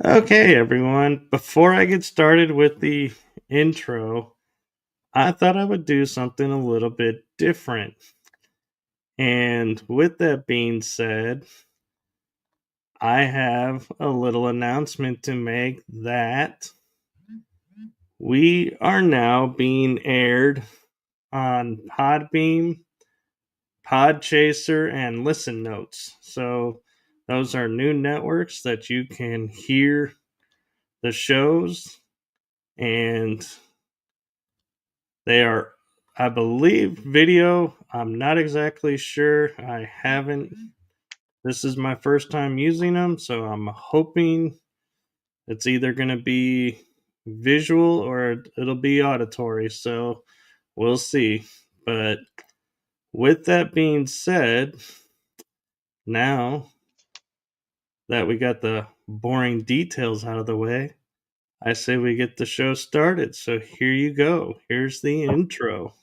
Okay, everyone. Before I get started with the intro, I thought I would do something a little bit different. And with that being said, I have a little announcement to make that we are now being aired on Podbeam, Podchaser, and Listen Notes. So those are new networks that you can hear the shows, and they are, I believe, video. I'm not exactly sure. I haven't. This is my first time using them, so I'm hoping it's either going to be visual or it'll be auditory. So we'll see. But with that being said, now that we got the boring details out of the way, I say we get the show started. So here you go. Here's the intro.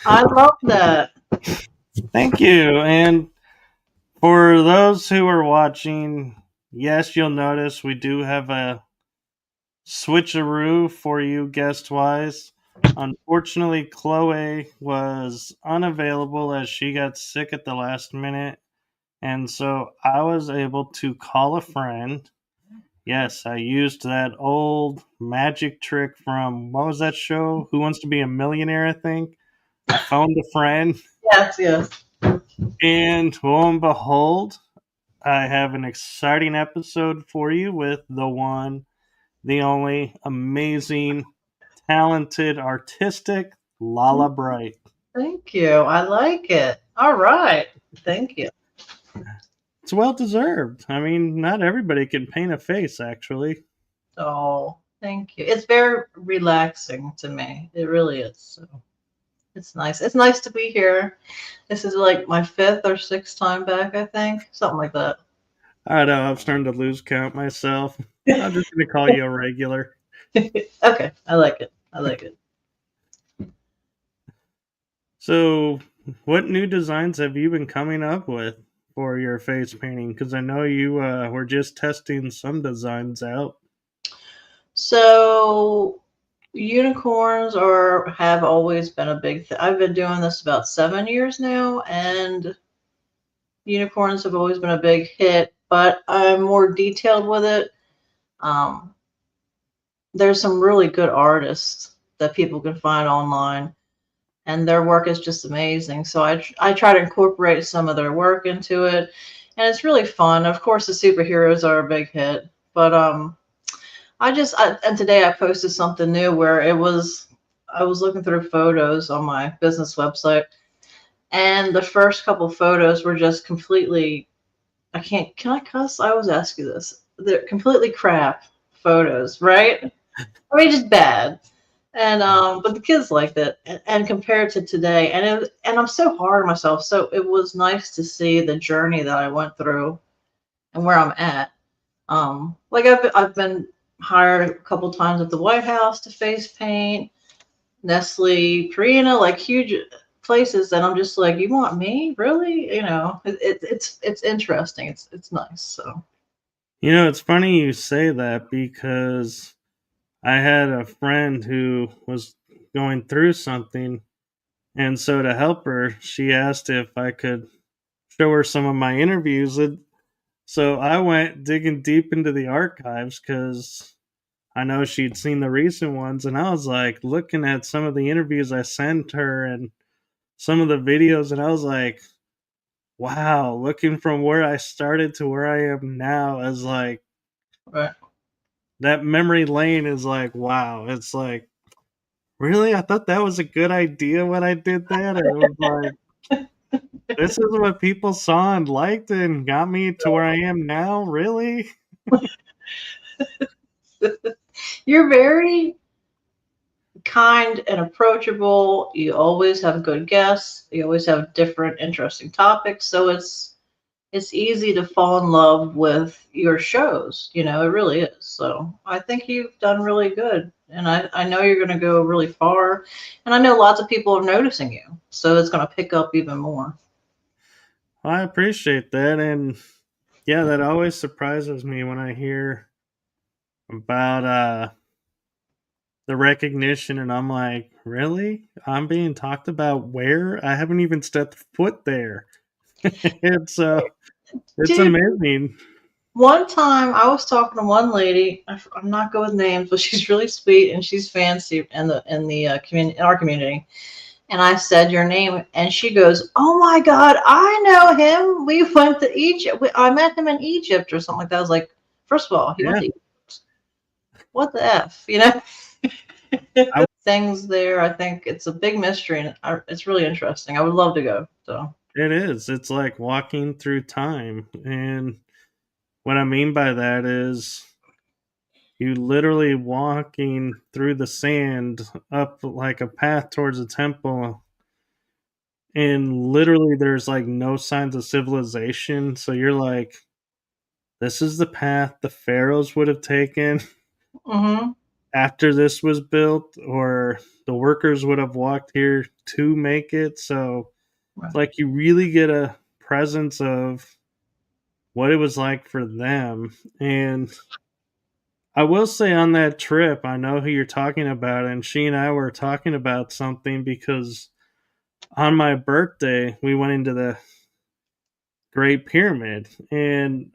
I love that. Thank you. And for those who are watching, yes, you'll notice we do have a switcheroo for you guest wise. Unfortunately, Chloe was unavailable as she got sick at the last minute. And so I was able to call a friend. Yes, I used that old magic trick from what was that show? Who Wants to Be a Millionaire, I think. I phoned a friend, Yes. and lo and behold, I have an exciting episode for you with the one, the only, amazing, talented, artistic LaLa Bright. Thank you. I like it. All right. Thank you. It's well deserved. I mean, not everybody can paint a face, actually. Oh, thank you. It's very relaxing to me. It really is. So it's nice. It's nice to be here. This is like my fifth or sixth time back, I think. Something like that. I know, I'm starting to lose count myself. I'm just going to call you a regular. Okay. I like it. I like it. So, what new designs have you been coming up with for your face painting? Because I know you were just testing some designs out. So unicorns have always been a big thing. I've been doing this about 7 years now, and unicorns have always been a big hit, but I'm more detailed with it. Um, there's some really good artists that people can find online, and their work is just amazing. So I try to incorporate some of their work into it, and it's really fun. Of course, the superheroes are a big hit, but and today I posted something new where I was looking through photos on my business website, and the first couple photos were just completely, can I cuss? I always ask you this. They're completely crap photos, right? I mean, just bad. And but the kids liked it, and compared to today, and I'm so hard on myself. So it was nice to see the journey that I went through and where I'm at. Like I've been hired a couple times at the White House to face paint, Nestle, Purina, like huge places, and I'm just like, you want me, really? It's interesting. It's nice. So It's funny you say that because I had a friend who was going through something, and so to help her, she asked if I could show her some of my interviews. And so I went digging deep into the archives because I know she'd seen the recent ones, and I was like looking at some of the interviews I sent her and some of the videos, and I was like, wow, looking from where I started to where I am now is like right. that memory lane is like, wow. It's like, really? I thought that was a good idea when I did that. And it was like, this is what people saw and liked and got me to where I am now. Really? You're very kind and approachable. You always have good guests. You always have different interesting topics. So it's easy to fall in love with your shows. It really is. So I think you've done really good. And I know you're going to go really far. And I know lots of people are noticing you. So it's going to pick up even more. I appreciate that. And yeah, that always surprises me when I hear about the recognition, and I'm like, really? I'm being talked about where? I haven't even stepped foot there. It's it's Dude, amazing. one time I was talking to one lady. I'm not good with names, but she's really sweet and she's fancy in the community, in our community. And I said your name, and she goes, "Oh my God, I know him. We went to Egypt. I met him in Egypt or something like that." I was like, first of all, he went Yeah. to Egypt. What the f, you know? I Things there. I think it's a big mystery, and it's really interesting. I would love to go. So It is. It's like walking through time. And what I mean by that is you literally walking through the sand up like a path towards a temple. And literally, there's like no signs of civilization. So you're like, this is the path the pharaohs would have taken hmm after this was built, or the workers would have walked here to make it. So it's like you really get a presence of what it was like for them. And I will say on that trip, I know who you're talking about, and she and I were talking about something because on my birthday, we went into the Great Pyramid, and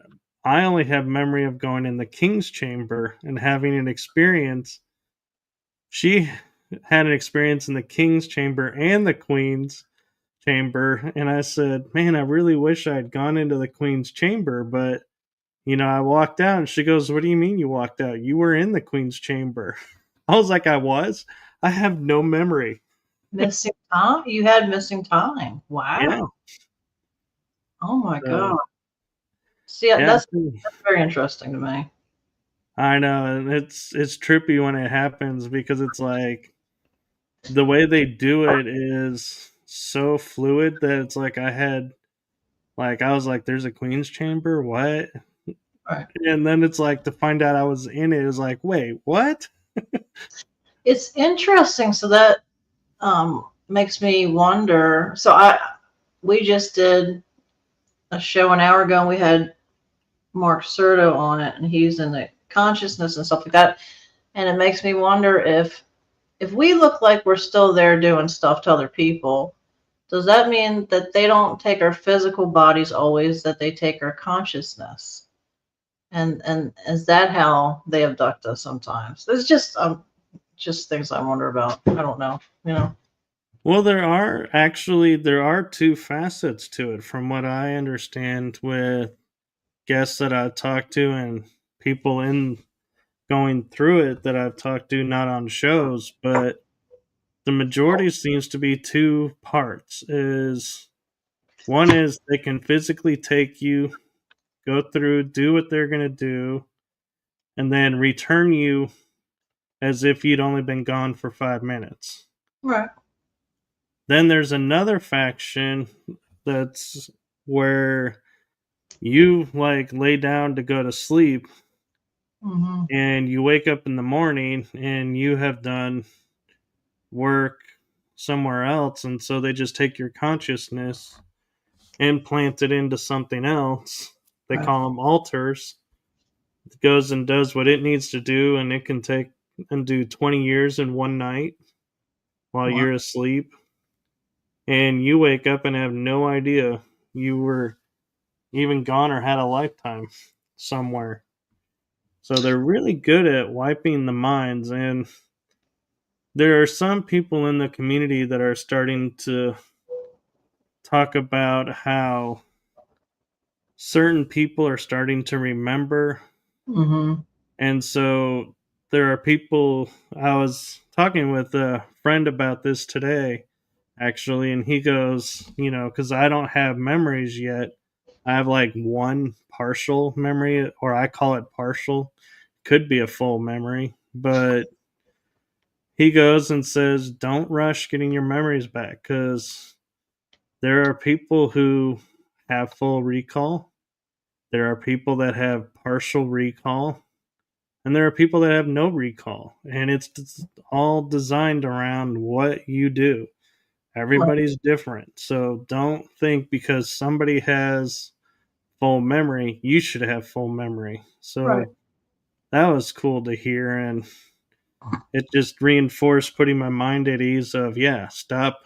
I only have memory of going in the King's Chamber and having an experience. She had an experience in the King's Chamber and the Queen's Chamber, and I said, "Man, I really wish I had gone into the Queen's Chamber, but I walked out." And she goes, "What do you mean you walked out? You were in the Queen's Chamber." I was like, "I was? I have no memory." missing time. You had missing time. Yeah. Wow. Oh my So, God. See, yeah, that's very interesting to me. I know, and it's trippy when it happens because it's like the way they do it is so fluid that it's like I was like, "There's a Queen's Chamber? What?" Right. And then it's like to find out I was in it is like, "Wait, what?" It's interesting. So that makes me wonder. So we just did a show an hour ago, and we had Mark Serto on it, and he's in the consciousness and stuff like that. And it makes me wonder if we look like we're still there doing stuff to other people, does that mean that they don't take our physical bodies always, that they take our consciousness? And is that how they abduct us sometimes? It's just things I wonder about. I don't know. Well, there are two facets to it from what I understand with guests that I've talked to and people in going through it that I've talked to not on shows, but the majority seems to be two parts. Is one is they can physically take you, go through, do what they're going to do, and then return you as if you'd only been gone for 5 minutes. Right. Then there's another faction that's where you like lay down to go to sleep Mm-hmm. and you wake up in the morning and you have done work somewhere else, and so they just take your consciousness and plant it into something else. They Right. call them altars. It goes and does what it needs to do, and it can take and do 20 years in one night while Wow. you're asleep. And you wake up and have no idea you were even gone or had a lifetime somewhere. So they're really good at wiping the minds. And there are some people in the community that are starting to talk about how certain people are starting to remember. Mm-hmm. And so there are people, I was talking with a friend about this today, actually, and he goes, because I don't have memories yet. I have like one partial memory, or I call it partial. Could be a full memory, but he goes and says, don't rush getting your memories back because there are people who have full recall. There are people that have partial recall, and there are people that have no recall. And it's all designed around what you do. Right. Everybody's different. So don't think because somebody has full memory, you should have full memory. Right. So that was cool to hear. And it just reinforced putting my mind at ease of, yeah, stop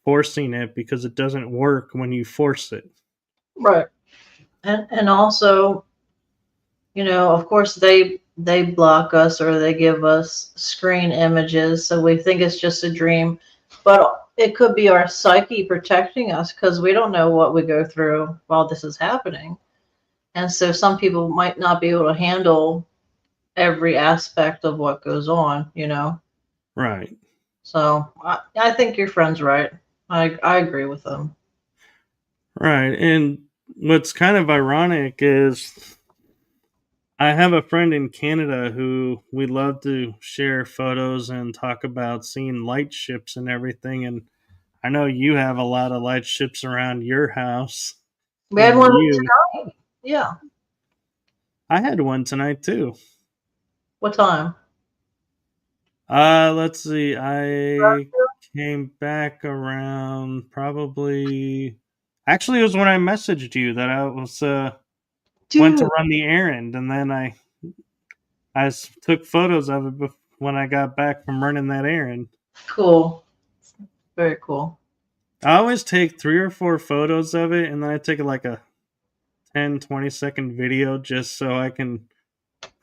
forcing it because it doesn't work when you force it. Right. And also, of course they block us or they give us screen images, so we think it's just a dream, but it could be our psyche protecting us because we don't know what we go through while this is happening. And so some people might not be able to handle every aspect of what goes on. Right. So I think your friend's right. I agree with them. Right. And what's kind of ironic is I have a friend in Canada who we love to share photos and talk about seeing light ships and everything. And I know you have a lot of light ships around your house. We had And one you, tonight. Yeah. I had one tonight too. What time? Let's see. I came back around probably. Actually, it was when I messaged you that I was went to Dude, run the errand, and then I took photos of it when I got back from running that errand. cool. Very cool. I always take 3 or 4 photos of it, and then I take like a 10-20 second video just so I can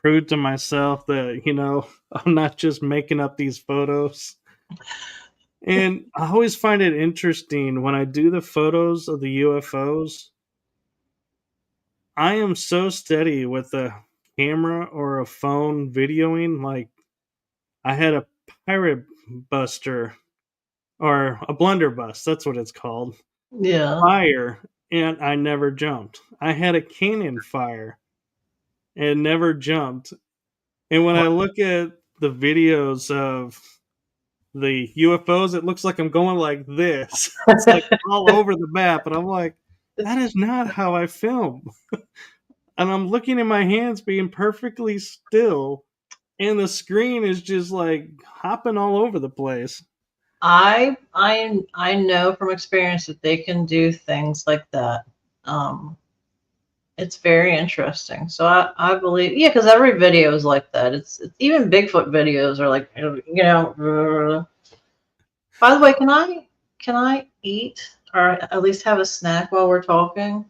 prove to myself that I'm not just making up these photos. And I always find it interesting when I do the photos of the UFOs. I am so steady with a camera or a phone videoing. Like, I had a pirate buster or a blunderbuss, that's what it's called, Yeah. fire, and I never jumped. I had a cannon fire and never jumped. And when I look at the videos of the UFOs, it looks like I'm going like this. It's like all over the map, and I'm like, that is not how I film. And I'm looking at my hands being perfectly still, and the screen is just like hopping all over the place. I know from experience that they can do things like that. Um, it's very interesting. So I believe, yeah, because every video is like that. It's even Bigfoot videos are like, By the way, can I eat or at least have a snack while we're talking?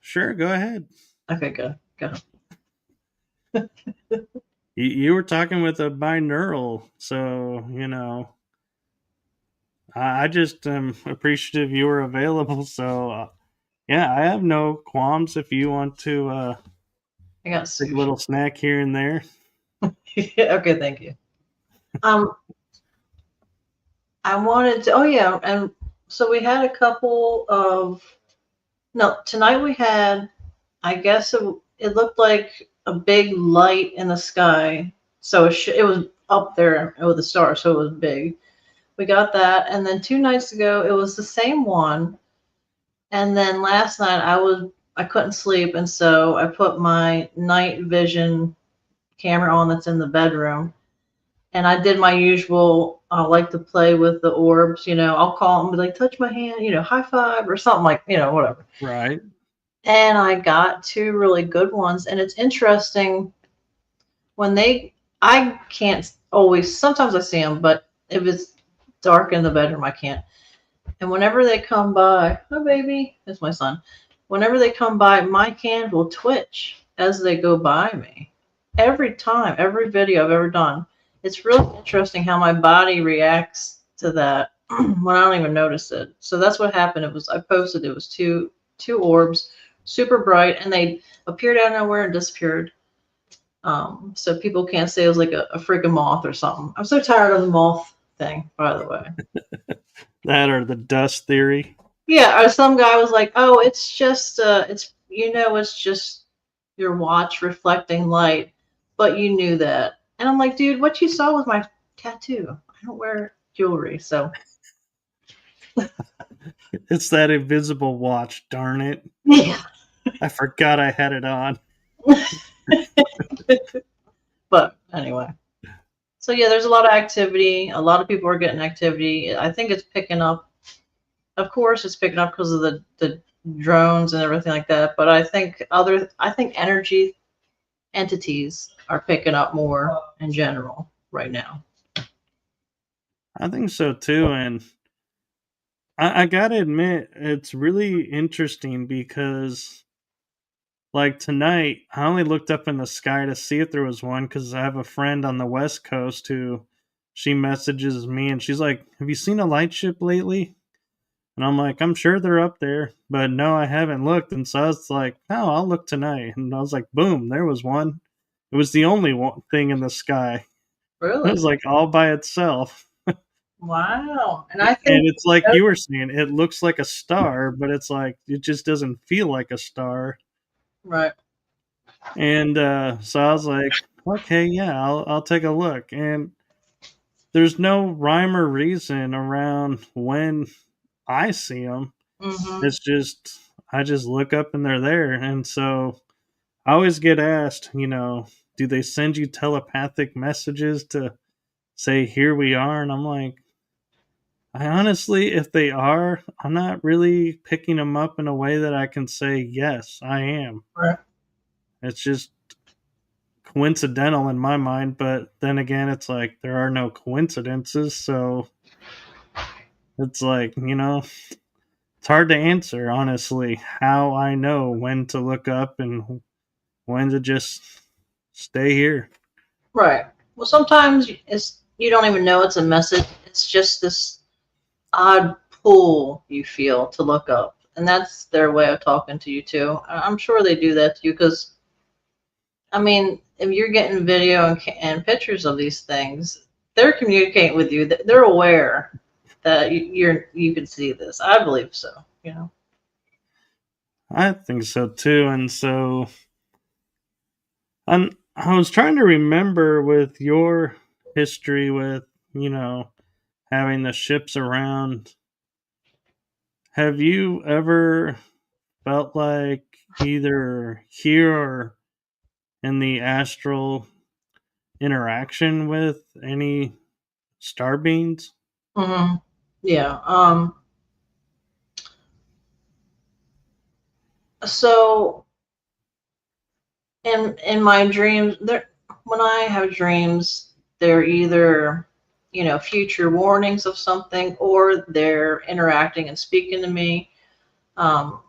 Sure, go ahead. Okay, good, good. You were talking with a binaural, so I just am appreciative you were available. So yeah, I have no qualms if you want to I got take a sushi. little snack here and there. Okay, thank you. Um, I wanted to. Oh yeah, and so we had a couple of. No, tonight we had. I guess it looked like a big light in the sky. So it was up there with the star, so it was big. We got that, and then 2 nights ago it was the same one, and then last night I couldn't sleep, and so I put my night vision camera on that's in the bedroom, and I did my usual. I like to play with the orbs, I'll call them, be like, touch my hand, high five or something like, whatever. Right. And I got two really good ones, and it's interesting when I can't always, sometimes I see them, but if it's dark in the bedroom, I can't. And whenever they come by, oh baby, that's my son. Whenever they come by, my hand will twitch as they go by me. Every time, every video I've ever done, it's really interesting how my body reacts to that when I don't even notice it. So that's what happened. I posted, it was two orbs, super bright, and they appeared out of nowhere and disappeared. So people can't say it was like a freaking moth or something. I'm so tired of the moth thing, by the way. That or the dust theory. Yeah, or some guy was like, "Oh, it's just it's just your watch reflecting light," but you knew that. And I'm like, "Dude, what you saw was my tattoo. I don't wear jewelry, so." It's that invisible watch, darn it. Yeah. I forgot I had it on. But anyway. So yeah, there's a lot of activity. A lot of people are getting activity. I think it's picking up. Of course, it's picking up because of the drones and everything like that. But I think energy entities are picking up more in general right now. I think so too, and I gotta admit, it's really interesting because, like tonight, I only looked up in the sky to see if there was one because I have a friend on the West Coast who she messages me and she's like, "Have you seen a light ship lately?" And I'm like, "I'm sure they're up there, but no, I haven't looked." And so I was like, "No, I'll look tonight." And I was like, "Boom, there was one." It was the only one thing in the sky. It Really? was like all by itself. Wow. And I think And it's like you were saying, it looks like a star, but it's like it just doesn't feel like a star. right. And so I was like, okay, yeah, I'll take a look. And there's no rhyme or reason around when I see them. Mm-hmm. It's just I just look up and they're there. And so I always get asked, do they send you telepathic messages to say here we are? And I'm like, I honestly, if they are, I'm not really picking them up in a way that I can say, yes, I am. Right. It's just coincidental in my mind, but then again, it's like there are no coincidences. So it's like, it's hard to answer, honestly, how I know when to look up and when to just stay here. Right. Well, sometimes you don't even know it's a message. It's just this odd pull you feel to look up, and that's their way of talking to you too. I'm sure they do that to you because, I mean, if you're getting video and pictures of these things, they're communicating with you. They're aware that you can see this. I believe so. I think so too. And so I was trying to remember with your history with, having the ships around. Have you ever felt like either here or in the astral interaction with any star beings? Hmm. Yeah. So in my dreams, when I have dreams, they're either future warnings of something, or they're interacting and speaking to me. Um,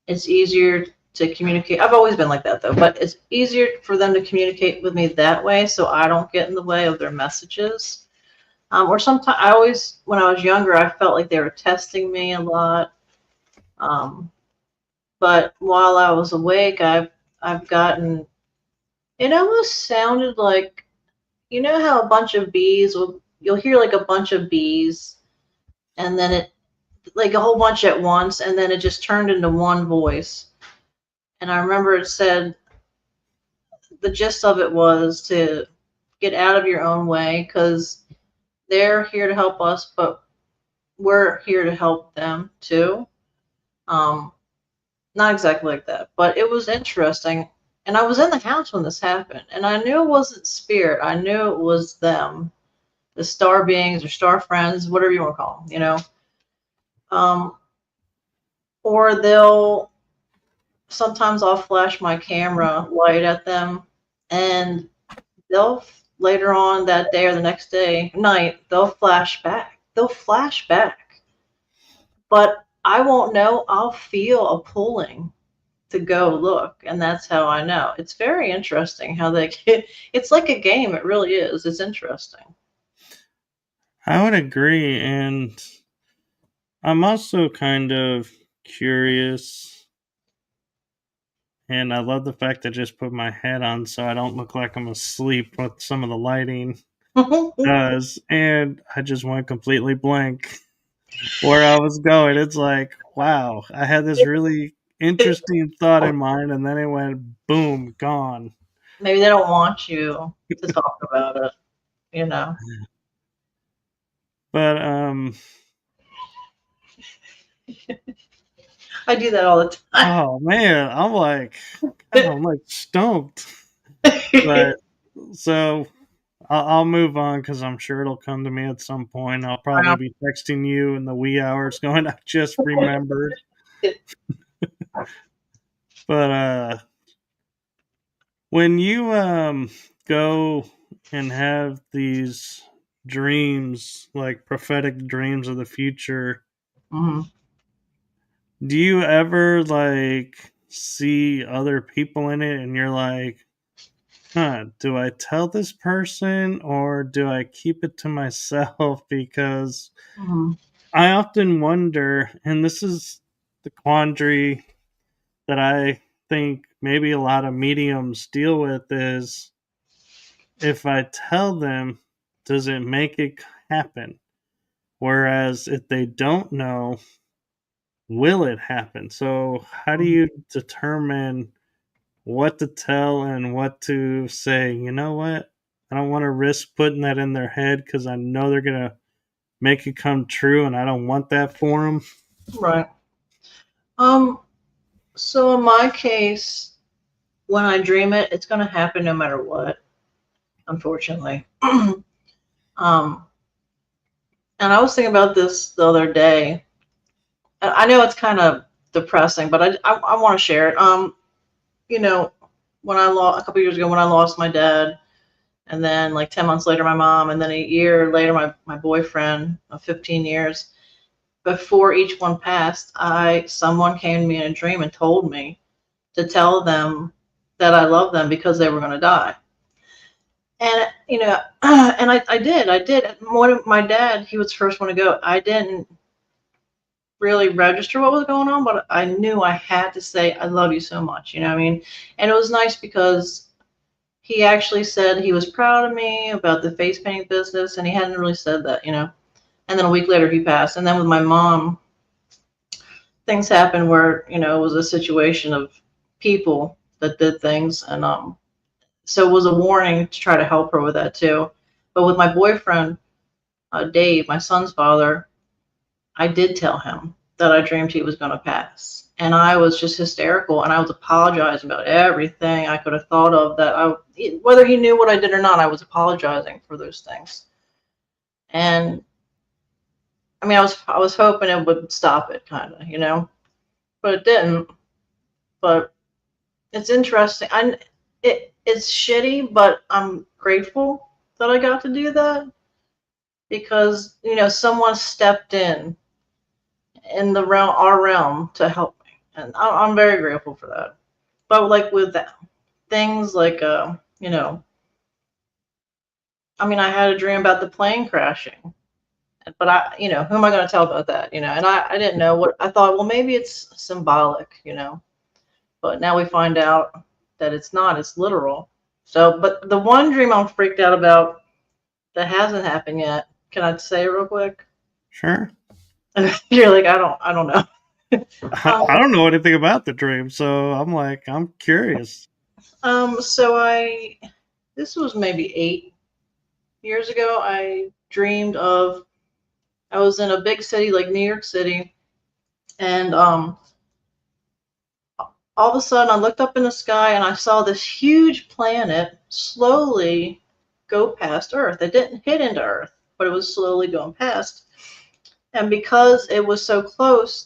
it's easier to communicate. I've always been like that though, but it's easier for them to communicate with me that way, so I don't get in the way of their messages. Or sometimes when I was younger, I felt like they were testing me a lot. Um, but while I was awake, I've gotten. It almost sounded like, how a bunch of bees you'll hear like a bunch of bees, and then it, like a whole bunch at once, and then it just turned into one voice. And I remember it said, the gist of it was to get out of your own way, because they're here to help us, but we're here to help them too. Um, Not exactly like that, but it was interesting. And I was in the house when this happened, and I knew it wasn't spirit. I knew it was them, the star beings or star friends, whatever you want to call them, Um, or they'll sometimes I'll flash my camera light at them, and they'll later on that day or the next day night they'll flash back. They'll flash back, but I won't know. I'll feel a pulling to go look, and that's how I know. It's very interesting how they get. It's like a game. It really is. It's interesting. I would agree, and I'm also kind of curious, and I love the fact I just put my head on so I don't look like I'm asleep with some of the lighting does, and I just went completely blank where I was going. It's like, wow, I had this really interesting thought in mind, and then it went boom, gone. Maybe they don't want you to talk about it, you know. But I do that all the time. oh man, I'm like stumped. But so I'll move on because I'm sure it'll come to me at some point. I'll probably be texting you in the wee hours going, I just remembered. But when you go and have these dreams, like prophetic dreams of the future, Mm-hmm. do you ever like see other people in it and you're like, do I tell this person or do I keep it to myself? Because Mm-hmm. I often wonder, and this is the quandary that I think maybe a lot of mediums deal with, is if I tell them, does it make it happen? Whereas if they don't know, will it happen? So, how do you determine what to tell and what to say? You know what? I don't want to risk putting that in their head because I know they're going to make it come true and I don't want that for them. Right. So in my case, when I dream it, it's going to happen no matter what, unfortunately. um, and I was thinking about this the other day. I know it's kind of depressing, but I want to share it. You know, when I lost a couple years ago, when I lost my dad, and then like 10 months later, my mom, and then a year later, my boyfriend of 15 years. Before each one passed, someone came to me in a dream and told me to tell them that I love them because they were going to die. And and I did. My dad, he was the first one to go. I didn't really register what was going on, but I knew I had to say I love you so much. You know what I mean? And it was nice because he actually said he was proud of me about the face painting business, and he hadn't really said that, And then a week later, he passed. And then with my mom, things happened where it was a situation of people that did things, and so it was a warning to try to help her with that too. But with my boyfriend, Dave, my son's father, I did tell him that I dreamed he was going to pass, and I was just hysterical, and I was apologizing about everything I could have thought of whether he knew what I did or not, I was apologizing for those things. And I mean, I was hoping it would stop it, kind of, but it didn't. But it's interesting. It's shitty, but I'm grateful that I got to do that because someone stepped in our realm to help me, and I'm very grateful for that. But like with that, things like I mean, I had a dream about the plane crashing, but who am I going to tell about that? And I didn't know what I thought. Well, maybe it's symbolic. But now we find out that it's not. It's literal. So, but the one dream I'm freaked out about that hasn't happened yet. Can I say it real quick? Sure. You're like, I don't know. I don't know anything about the dream, so I'm curious. So this was maybe years ago, I dreamed of, I was in a big city like New York City, and all of a sudden I looked up in the sky and I saw this huge planet slowly go past Earth. It didn't hit into Earth, but it was slowly going past. And because it was so close,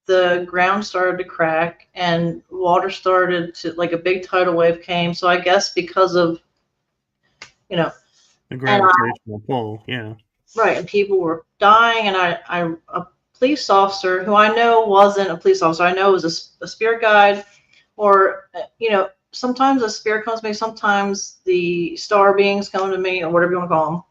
the ground started to crack and water started to, like a big tidal wave came. So I guess because of, you know, The and gravitational pull, yeah. right, and people were dying, and a police officer who I know wasn't a police officer, I know was a spirit guide, or sometimes a spirit comes to me, sometimes the star beings come to me, or whatever you want to call them.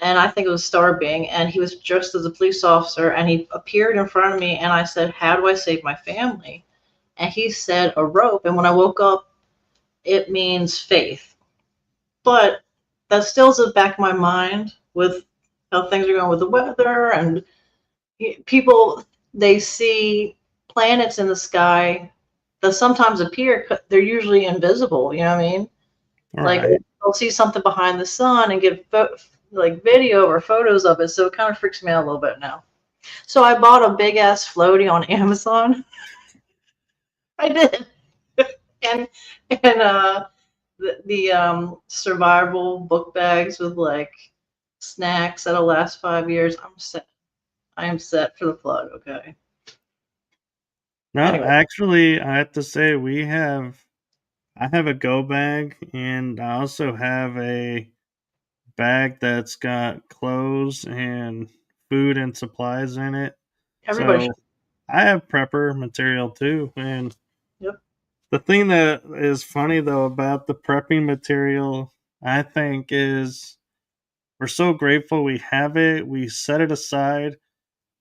And I think it was star being, and he was dressed as a police officer, and he appeared in front of me, and I said, "How do I save my family?" And he said, "A rope." And when I woke up, it means faith. But that still's in the back of my mind with how things are going with the weather, and people, they see planets in the sky that sometimes appear, they're usually invisible, you know what I mean? All Like right. they'll see something behind the sun and give like video or photos of it, so it kind of freaks me out a little bit now. So I bought a big ass floaty on Amazon. I did. and and the survival book bags with like snacks that'll last 5 years. I'm set. I am set for the flood. Okay. No, Anyway, actually, I have to say I have a go bag, and I also have a bag that's got clothes and food and supplies in it. everybody should. So I have prepper material too. And Yep. the thing that is funny though about the prepping material, I think, is we're so grateful we have it. We set it aside,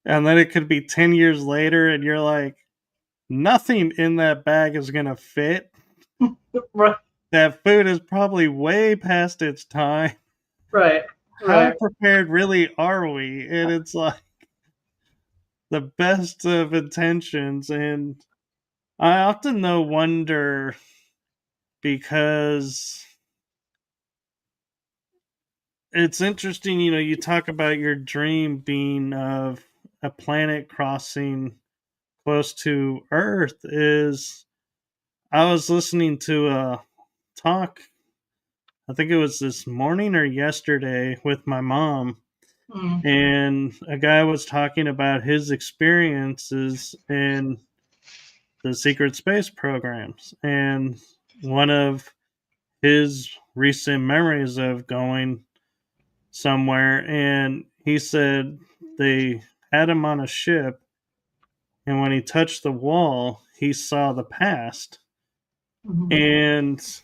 and then it could be 10 years later, and you're like, nothing in that bag is going to fit. Right. That food is probably way past its time. Right. How Right. prepared really are we? And it's like the best of intentions. And I often though wonder because it's interesting, you talk about your dream being of a planet crossing close to Earth. Is I was listening to a talk, I think it was this morning or yesterday, with my mom, Mm. and a guy was talking about his experiences in the secret space programs, and one of his recent memories of going somewhere, and he said they had him on a ship, and when he touched the wall he saw the past. Mhm. And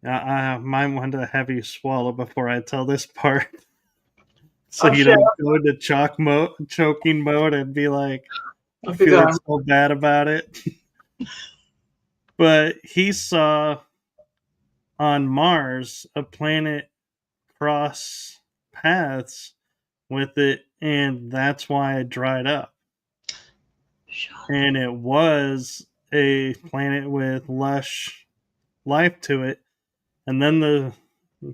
I might want a heavy swallow before I tell this part, so Oh you shit! don't go into choking mode and be like Okay, go feeling on. so bad about it. But he saw on Mars a planet cross paths with it, and that's why it dried up. Shut. And it was a planet with lush life to it. And then the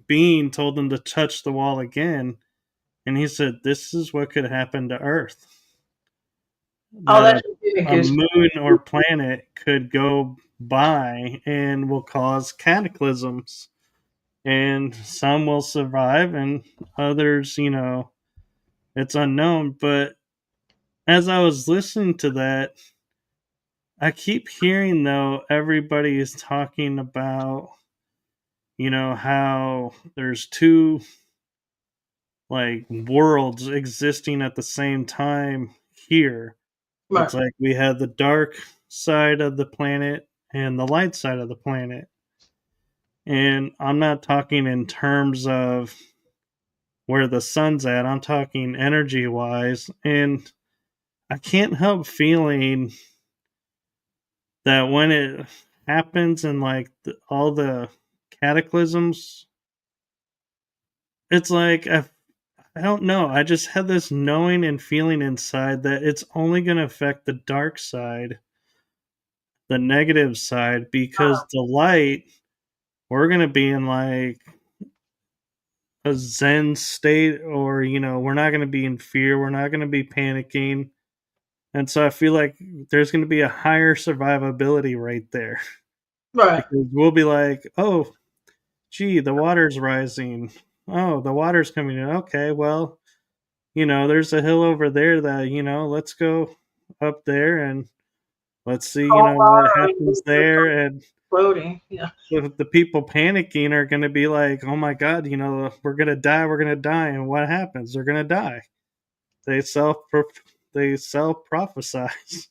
being told him to touch the wall again, and he said, "This is what could happen to Earth. Oh, That that should give me a goosebumps. moon or planet could go by and will cause cataclysms, and some will survive, and others, it's unknown." But as I was listening to that, I keep hearing though everybody is talking about, how there's two like worlds existing at the same time here. Right. It's like we have the dark side of the planet and the light side of the planet. And I'm not talking in terms of where the sun's at, I'm talking energy wise. And I can't help feeling that when it happens and like all the cataclysms, it's like I don't know. I just had this knowing and feeling inside that it's only going to affect the dark side, the negative side, because the light, we're going to be in like a zen state, or we're not going to be in fear, we're not going to be panicking. And so I feel like there's going to be a higher survivability right there Right. because we'll be like, oh, gee, the water's rising. Oh, the water's coming in. Okay, well, there's a hill over there that, let's go up there and let's see, Call what God, or happens there. And floating. Yeah. the people panicking are going to be like, oh my God, we're going to die. We're going to die. And what happens? They're going to die. They self they self prophesize.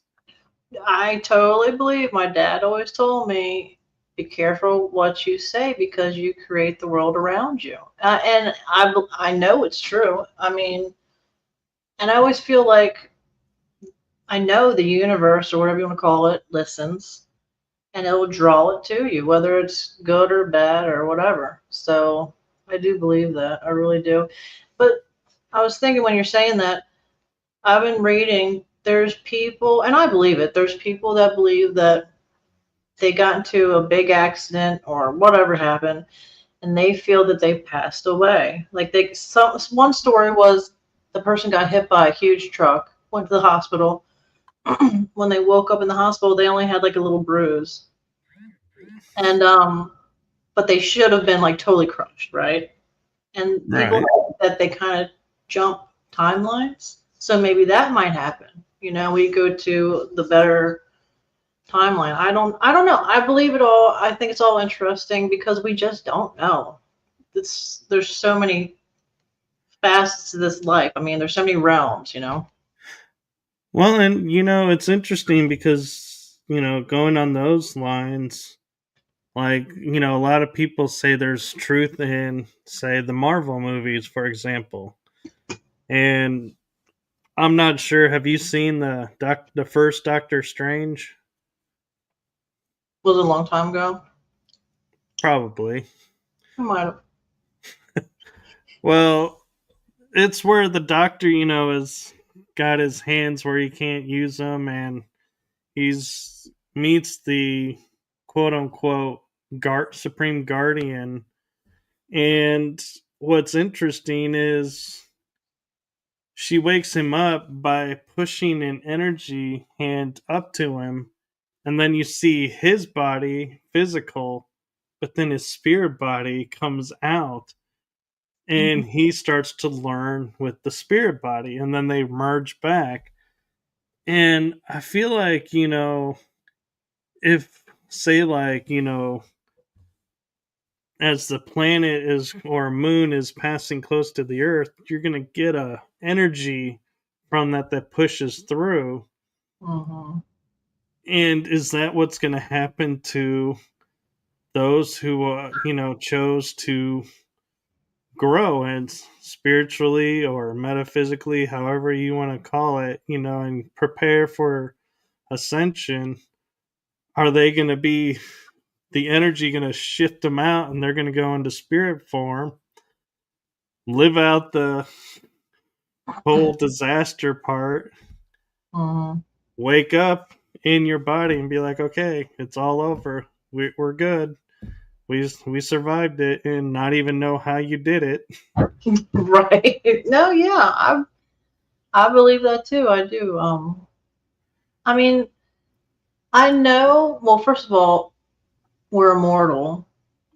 I totally believe. My dad always told me, be careful what you say because you create the world around you. And I know it's true. I mean, and I always feel like I know the universe, or whatever you want to call it, listens, and it'll draw it to you, whether it's good or bad or whatever. So I do believe that. I really do. But I was thinking when you're saying that, I've been reading, there's people, and I believe it, there's people that believe that they got into a big accident or whatever happened, and they feel that they passed away. Like one story was the person got hit by a huge truck, went to the hospital. When they woke up in the hospital, they only had like a little bruise, and but they should have been like totally crushed, right? And people Right. that they kind of jump timelines, so maybe that might happen. We go to the better timeline. I don't know. I believe it all. I think it's all interesting because we just don't know. There's so many facets to this life. I mean, there's so many realms. Well, and it's interesting because, going on those lines, like, a lot of people say there's truth in, say, the Marvel movies, for example. And I'm not sure. Have you seen the first Doctor Strange? Was it a long time ago? Probably. I might have. Well, it's where the Doctor, has got his hands where he can't use them, and he's meets the quote unquote supreme guardian. And what's interesting is she wakes him up by pushing an energy hand up to him, and then you see his body physical, but then his spirit body comes out, and Mhm. he starts to learn with the spirit body, and then they merge back. And I feel like, if, say, like, as the planet is, or moon is passing close to the earth, you're going to get a energy from that pushes through. Mhm. And is that what's going to happen to those who chose to grow and spiritually or metaphysically, however you want to call it, and prepare for ascension? Are they going to be the energy going to shift them out, and they're going to go into spirit form, live out the whole disaster part, Mhm. wake up in your body and be like, okay, it's all over, we're good, we survived it, and not even know how you did it? Right. No, yeah, I believe that too. I do. I mean, I know. Well, first of all, we're immortal.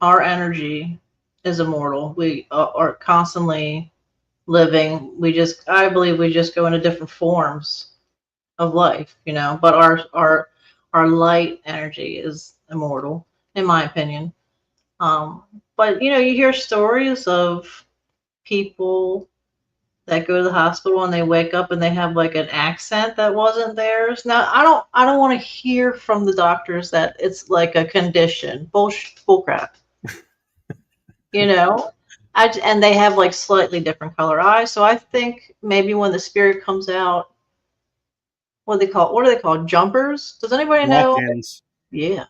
Our energy is immortal. We are constantly living. I believe we just go into different forms of life. But our light energy is immortal, in my opinion. But you hear stories of people that go to the hospital and they wake up and they have like an accent that wasn't theirs. Now, I don't want to hear from the doctors that it's like a condition. Bull crap. You know, and they have like slightly different color eyes. So I think maybe when the spirit comes out, what are they called? Jumpers? Does anybody know? Walk-ins. Yeah.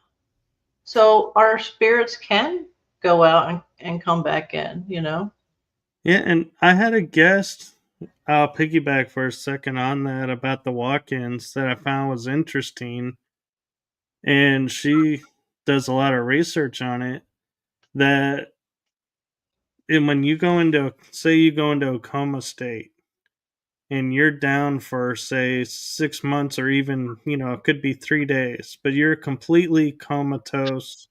So our spirits can go out and come back in. Yeah, and I had a guest, I'll piggyback for a second on that, about the walk-ins, that I found was interesting, and she does a lot of research on it, that and when you go into, say, you go into a coma state and you're down for, say, 6 months, or even, it could be 3 days, but you're completely comatose,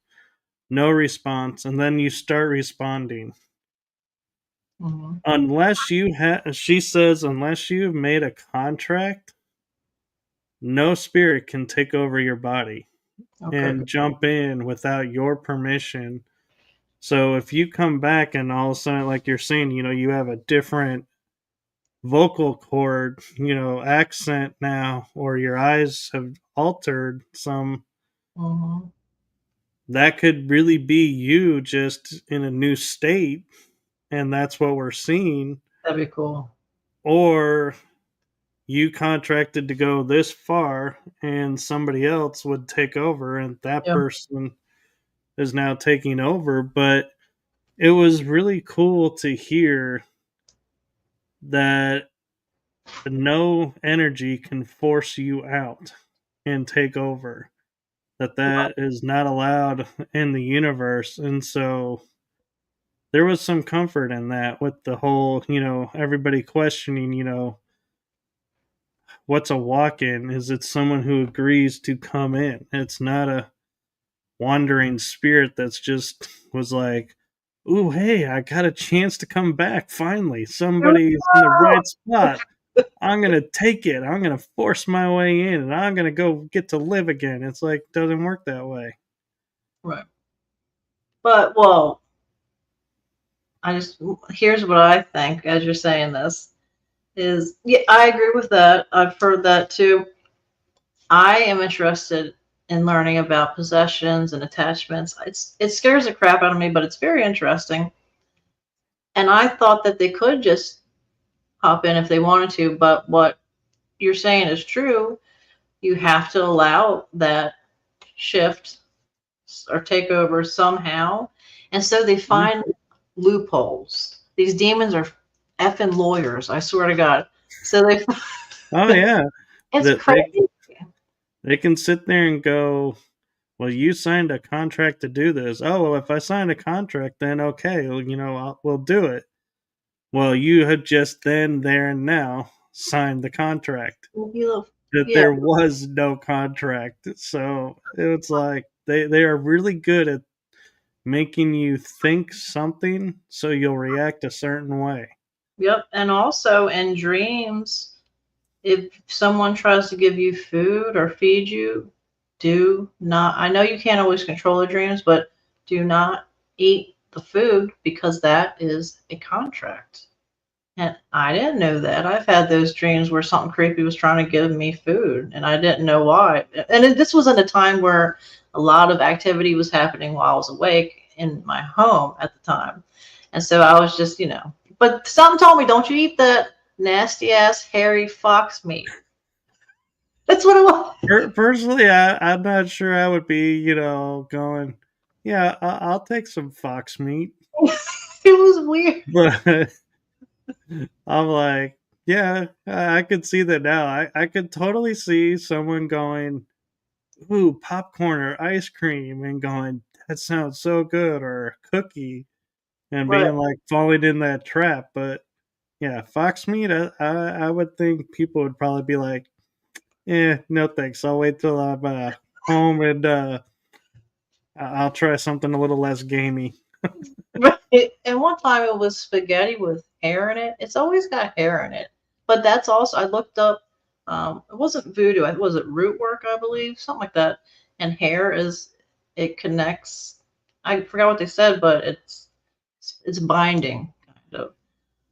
no response, and then you start responding. Mhm. Unless you have, she says, unless you've made a contract, no spirit can take over your body Okay. and jump in without your permission. So if you come back and all of a sudden, like you're saying, you have a different vocal cord, accent now, or your eyes have altered some, Mhm. that could really be you just in a new state. And that's what we're seeing. That'd be cool. Or you contracted to go this far and somebody else would take over, and that Yeah. person is now taking over. But it was really cool to hear that no energy can force you out and take over, that is not allowed in the universe. And so there was some comfort in that, with the whole, everybody questioning, what's a walk-in? Is it someone who agrees to come in? It's not a wandering spirit that's just was like, "Ooh, hey, I got a chance to come back finally. Somebody's in the right spot. I'm gonna take it. I'm gonna force my way in, and I'm gonna go get to live again." It's like, doesn't work that way. Right. But well, here's what I think as you're saying this is, yeah, I agree with that. I've heard that too. I am interested in learning about possessions and attachments. It scares the crap out of me, but it's very interesting. And I thought that they could just hop in if they wanted to, but what you're saying is true. You have to allow that shift or take over somehow. And so they Mhm. find loopholes. These demons are effing lawyers, I swear to God. So they, Oh yeah, it's that crazy. they can sit there and go, "Well, you signed a contract to do this. Oh, well, if I signed a contract, then okay, well, we'll do it." Well, you had just then, there, and now signed the contract. That Yeah, there was no contract. So it's like they are really good at making you think something so you'll react a certain way. yep. And also in dreams, if someone tries to give you food or feed you, do not, I know you can't always control the dreams, but do not eat the food because that is a contract. And I didn't know that. I've had those dreams where something creepy was trying to give me food and I didn't know why. And this was at a time where a lot of activity was happening while I was awake in my home at the time. And so I was just, but something told me, don't you eat that nasty ass hairy fox meat. That's what it was. Personally, I'm not sure I would be, going, yeah, I'll take some fox meat. It was weird. But I'm like, yeah, I could see that now. I could totally see someone going, ooh, popcorn or ice cream, and going, that sounds so good, or a cookie, and Right. being like falling in that trap. But yeah, fox meat, I would think people would probably be like, no thanks. I'll wait till I'm home, and I'll try something a little less gamey. Right. And one time it was spaghetti with hair in it. It's always got hair in it. But that's also, I looked up, it wasn't voodoo, it was it root work, I believe, something like that. And hair is, it connects, I forgot what they said, but it's binding, kind of.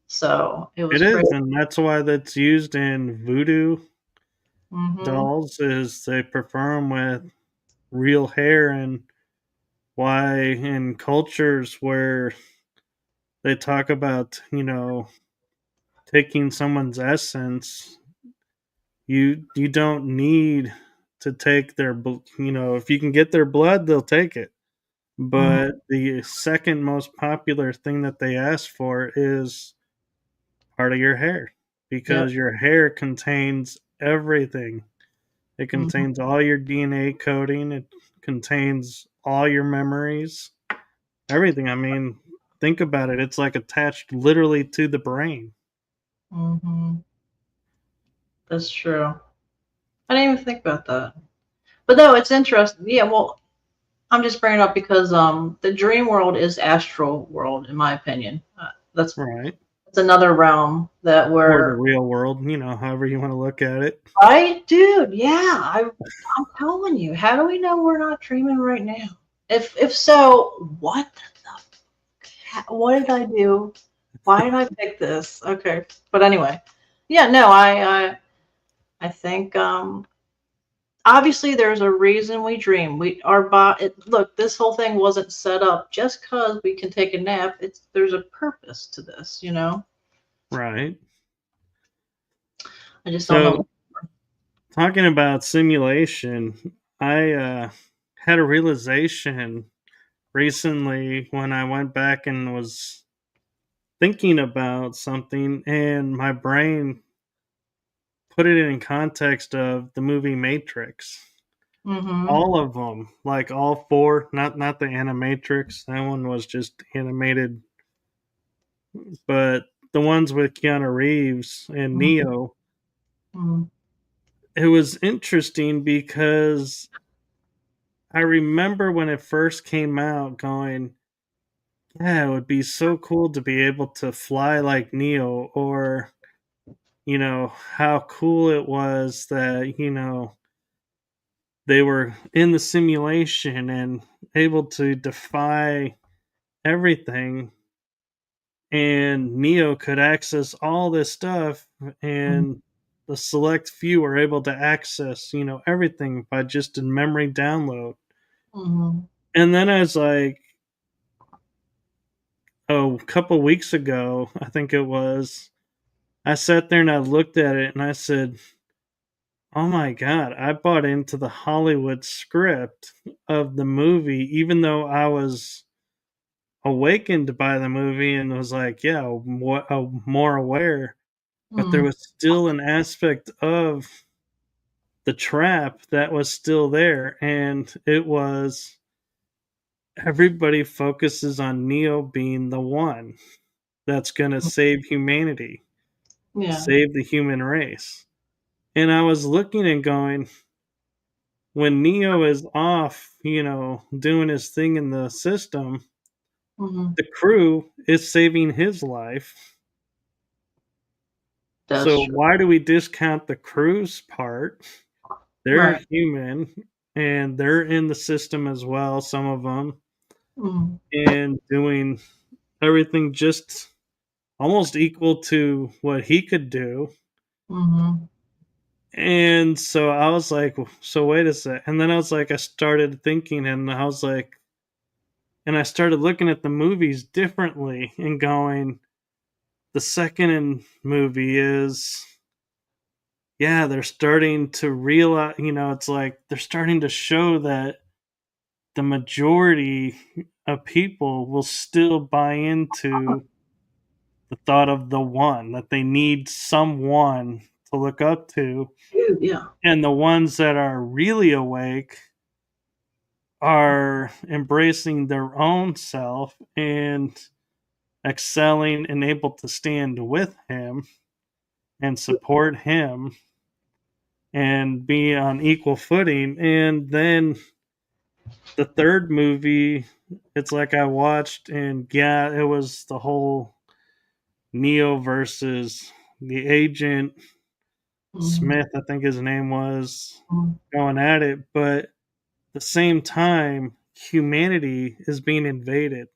So it It was is, crazy. and that's why that's used in voodoo Mm-hmm. dolls, is they prefer them with real hair. And why in cultures where they talk about, taking someone's essence, you don't need to take their, if you can get their blood, they'll take it. Mm-hmm. But the second most popular thing that they ask for is part of your hair, Yep. because your hair contains everything. It Mm-hmm. contains all your DNA coding, it contains all your memories, everything. I mean, think about it, it's like attached literally to the brain. Mm-hmm. That's true. I didn't even think about that. But no, it's interesting. Yeah, well, I'm just bringing it up because the dream world is astral world, in my opinion. Right. That's another realm that Or the we're real world, however you want to look at it. right, dude. Yeah, I'm telling you. How do we know we're not dreaming right now? If so, what what did I do? Why did I pick this? Okay, but anyway, yeah, no, I think obviously there's a reason we dream. We our body look, this whole thing wasn't set up just because we can take a nap. It's there's a purpose to this, you know. Right. I just don't So, know. talking about simulation, I had a realization recently when I went back and was thinking about something, and my brain put it in context of the movie Matrix. Mm-hmm. All of them, like all four, not the Animatrix. That one was just animated, but the ones with Keanu Reeves and Neo. Mm-hmm. It was interesting because I remember when it first came out going, yeah, it would be so cool to be able to fly like Neo, or, how cool it was that, they were in the simulation and able to defy everything. And Neo could access all this stuff, and the select few are able to access, everything by just a memory download. Mm-hmm. And then I was like, oh, a couple weeks ago, I think it was, I sat there and I looked at it and I said, oh my God, I bought into the Hollywood script of the movie, even though I was awakened by the movie and was like, yeah, more aware. But there Mm-hmm. was still an aspect of the trap that was still there. And it was everybody focuses on Neo being the one that's going to save humanity, Yeah. save the human race. And I was looking and going, when Neo is off, doing his thing in the system, Mm-hmm. the crew is saving his life. That's So true. why do we discount the crew's part? They're Right. human and they're in the system as well, some of them, Mm-hmm. and doing everything just almost equal to what he could do. Mm-hmm. And so I was like, so wait a sec. And then I was like, I started thinking and I was like, and I started looking at the movies differently and going, the second movie is, yeah, they're starting to realize, it's like they're starting to show that the majority of people will still buy into the thought of the one, that they need someone to look up to. Dude, yeah. And the ones that are really awake are embracing their own self and excelling and able to stand with him and support him and be on equal footing. And then the third movie, it's like I watched, and yeah, it was the whole Neo versus the agent Mm-hmm. Smith, I think his name was, Mm-hmm. going at it. But at the same time, humanity is being invaded,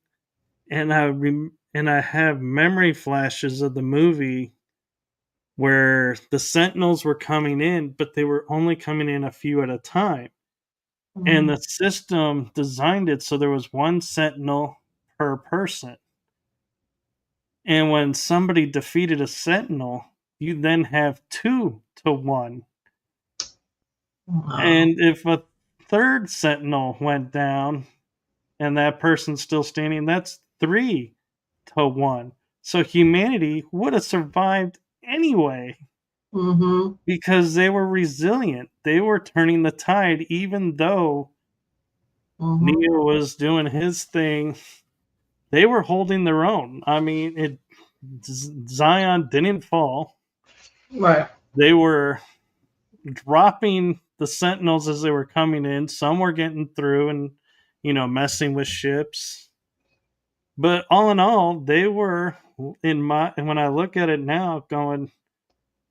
and I have memory flashes of the movie where the Sentinels were coming in, but they were only coming in a few at a time. And Mm-hmm. the system designed it so there was one Sentinel per person. And when somebody defeated a Sentinel, you then have 2 to 1. Wow. And if a third Sentinel went down and that person's still standing, that's 3 to 1. So humanity would have survived anyway Mm-hmm. because they were resilient. They were turning the tide, even though Mm-hmm. Neo was doing his thing they were holding their own. I mean, Zion didn't fall. Right. They were dropping the sentinels as they were coming in. Some were getting through and, messing with ships. But all in all, they were when I look at it now, going,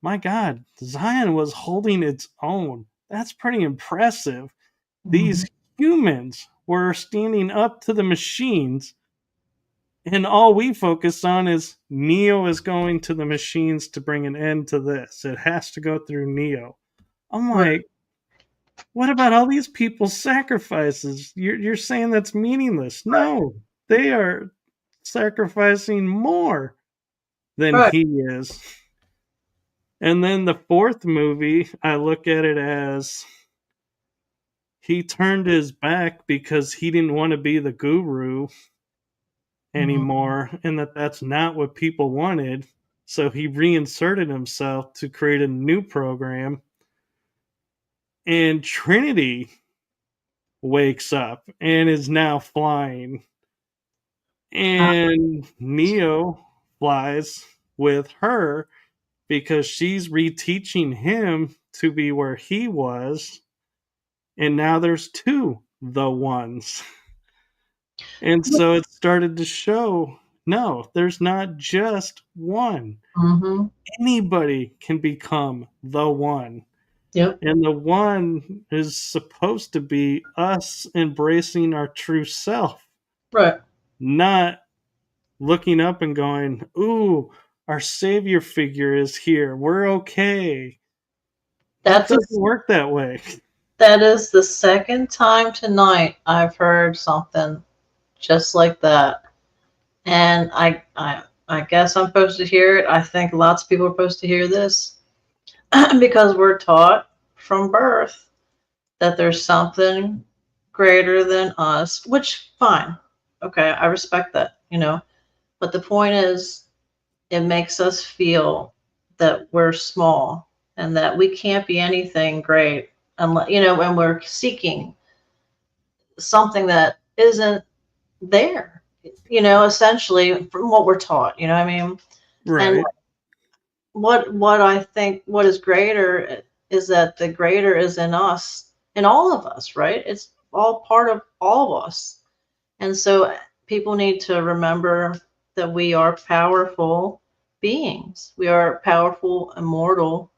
my God, Zion was holding its own. That's pretty impressive. Hmm. These humans were standing up to the machines, and all we focus on is Neo is going to the machines to bring an end to this. It has to go through Neo. I'm Right. like, what about all these people's sacrifices? You're saying that's meaningless. No, they are sacrificing more than Right. he is. And then the fourth movie, I look at it as he turned his back because he didn't want to be the guru Hmm. anymore, and that's not what people wanted. So he reinserted himself to create a new program. And Trinity wakes up and is now flying. And Neo flies with her because she's reteaching him to be where he was. And now there's two the ones. And so it started to show no, there's not just one. Hmm. Anybody can become the one. Yep. And the one is supposed to be us embracing our true self, Right. not looking up and going, ooh, our savior figure is here. We're okay. It That's a, doesn't work that way. that is the second time tonight I've heard something just like that. And I guess I'm supposed to hear it. I think lots of people are supposed to hear this because we're taught from birth that there's something greater than us, which fine. Okay, I respect that. But the point is it makes us feel that we're small and that we can't be anything great unless, when we're seeking something that isn't there, essentially from what we're taught, what I mean? And Right, what I think what is greater is that the greater is in us, in all of us, right? It's all part of all of us. And so people need to remember that we are powerful beings. We are powerful, immortal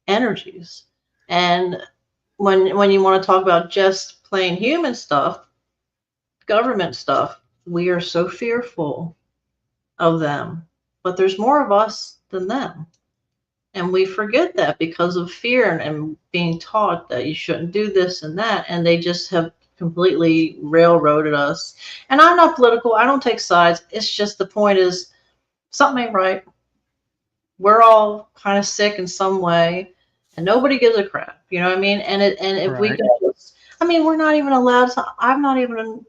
energies. And when you want to talk about just plain human stuff, government stuff, we are so fearful of them. But there's more of us than them. And we forget that because of fear and being taught that you shouldn't do this and that. And they just have completely railroaded us. And I'm not political. I don't take sides. It's just the point is something ain't right. We're all kind of sick in some way and nobody gives a crap. You know what I mean? And if we right. could just, I mean, we're not even allowed to, I'm not even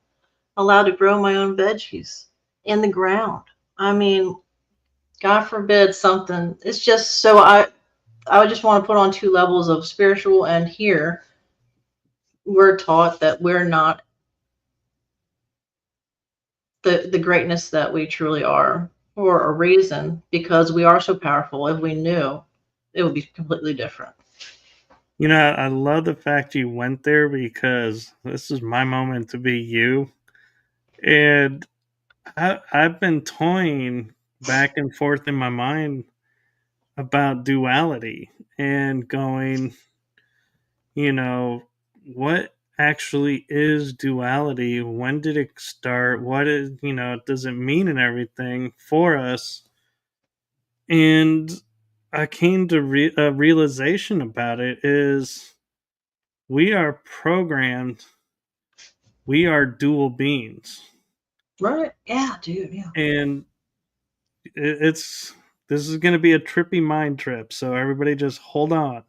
allowed to grow my own veggies in the ground. I mean, God forbid something. It's just so I would just want to put on two levels of spiritual, and here we're taught that we're not the greatness that we truly are for a reason, because we are so powerful. If we knew, it would be completely different. I love the fact you went there because this is my moment to be you. And I've been toying back and forth in my mind about duality and going, you know, what actually is duality? When did it start? What is, does it mean and everything for us? And I came to a realization about it is we are programmed, we are dual beings. Right? Yeah, dude. Yeah. And it's, this is going to be a trippy mind trip. So everybody just hold on.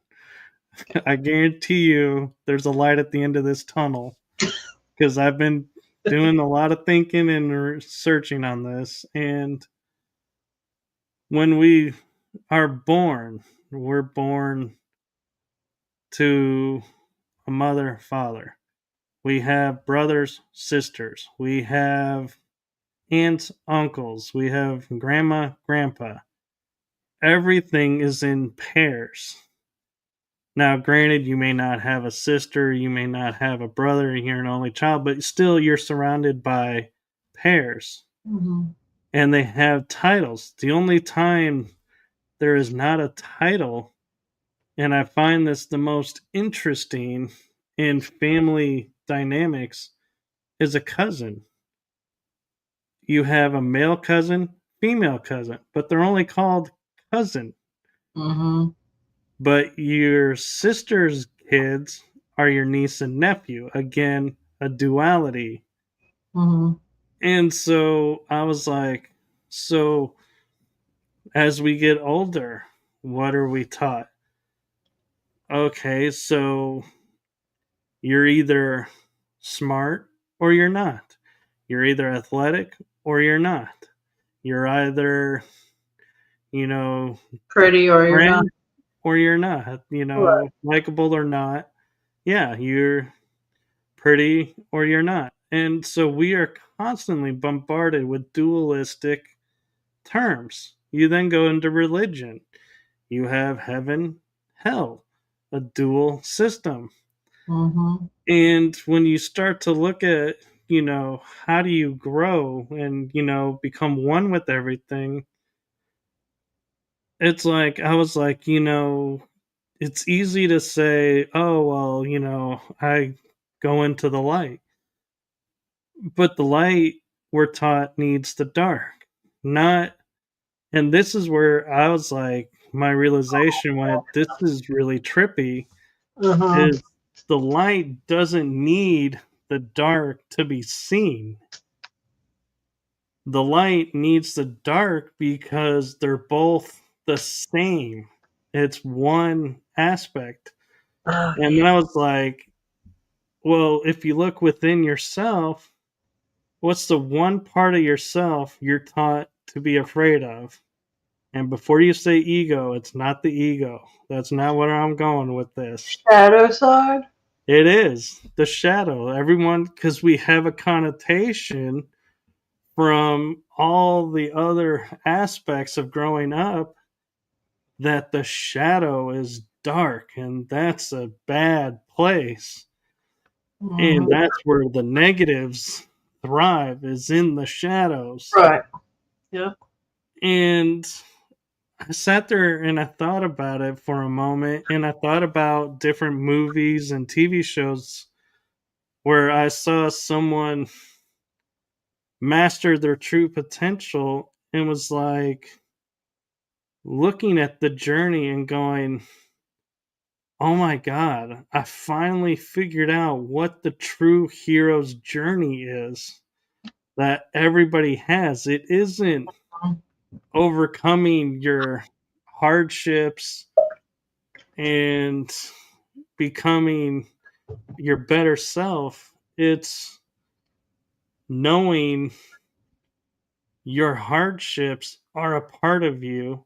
I guarantee you there's a light at the end of this tunnel because I've been doing a lot of thinking and researching on this. And when we are born, we're born to a mother, father. We have brothers, sisters. We have aunts, uncles, we have grandma, grandpa. Everything is in pairs. Now, granted, you may not have a sister, you may not have a brother, you're an only child, but still you're surrounded by pairs. Mm-hmm. And they have titles. The only time there is not a title, and I find this the most interesting in family dynamics, is a cousin. You have a male cousin, female cousin, but they're only called cousin. Mm-hmm. But your sister's kids are your niece and nephew. Again, a duality. Mm-hmm. And so I was like, so as we get older, what are we taught? Okay, so you're either smart or you're not. You're either athletic or you're not. You're either, you know, Pretty or you're not. friend or you're not, Right. likable or not. Yeah, you're pretty or you're not. And so we are constantly bombarded with dualistic terms. You then go into religion. You have heaven, hell, a dual system. Mm-hmm. And when you start to look at, how do you grow and, become one with everything, it's like, I was like, it's easy to say, oh, well, I go into the light. But the light, we're taught, needs the dark. Not, and this is where I was like, my realization went, this is really trippy, Uh-huh. is the light doesn't need the dark to be seen. The light needs the dark because they're both the same. It's one aspect. Oh, And yeah. then I was like, well, if you look within yourself, what's the one part of yourself you're taught to be afraid of? And before you say ego, it's not the ego. That's not where I'm going with this. Shadow side? It is the shadow. Everyone, because we have a connotation from all the other aspects of growing up that the shadow is dark and that's a bad place. And Mm-hmm. that's where the negatives thrive, is in the shadows. Right. Yep. And I sat there and I thought about it for a moment, and I thought about different movies and TV shows where I saw someone master their true potential and was like looking at the journey and going, oh my God, I finally figured out what the true hero's journey is that everybody has. It isn't overcoming your hardships and becoming your better self. It's knowing your hardships are a part of you.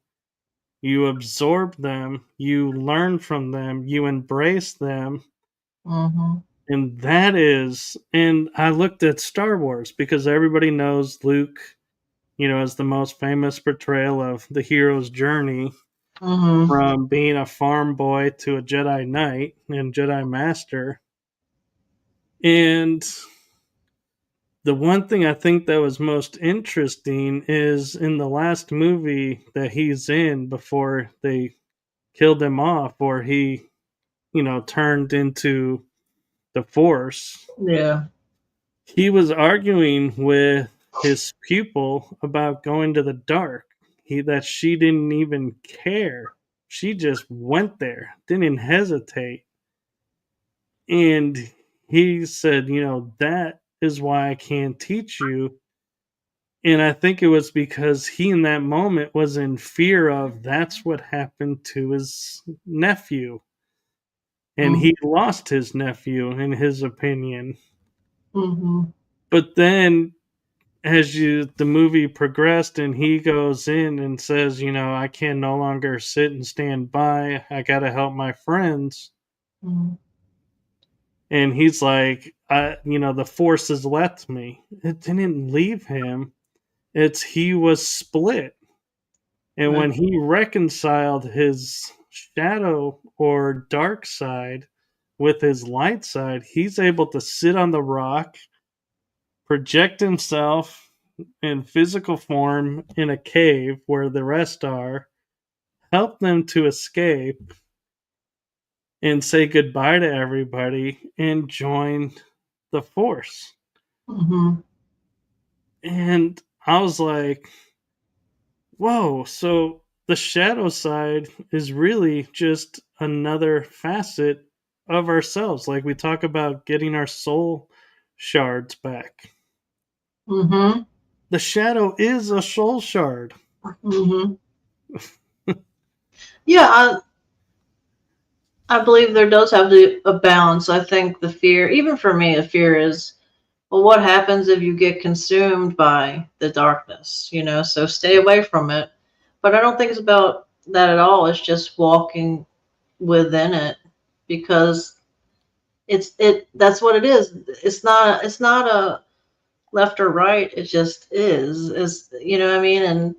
You absorb them, you learn from them, you embrace them. Mm-hmm. And that is, and I looked at Star Wars because everybody knows Luke, as the most famous portrayal of the hero's journey Mm-hmm. from being a farm boy to a Jedi Knight and Jedi Master. And the one thing I think that was most interesting is in the last movie that he's in before they killed him off, or he, turned into the Force. Yeah. He was arguing with his pupil about going to the dark. That she didn't even care. She just went there, didn't hesitate. And he said, that is why I can't teach you. And I think it was because he in that moment was in fear of that's what happened to his nephew. And he lost his nephew, in his opinion. Mm-hmm. But then as the movie progressed and he goes in and says, I can no longer sit and stand by. I got to help my friends. Mm-hmm. And he's like, the force has left me. It didn't leave him. It's he was split. And Right. when he reconciled his shadow or dark side with his light side, he's able to sit on the rock, project himself in physical form in a cave where the rest are, help them to escape, and say goodbye to everybody and join the force. Mm-hmm. And I was like, whoa, so the shadow side is really just another facet of ourselves. Like we talk about getting our soul shards back. Mm-hmm. The shadow is a soul shard. Mm-hmm. Yeah, I believe there does have to be a balance. I think the fear, even for me, the fear is, well, what happens if you get consumed by the darkness? So stay away from it. But I don't think it's about that at all. It's just walking within it, because that's what it is. It's not a left or right. It just is, you know what I mean? And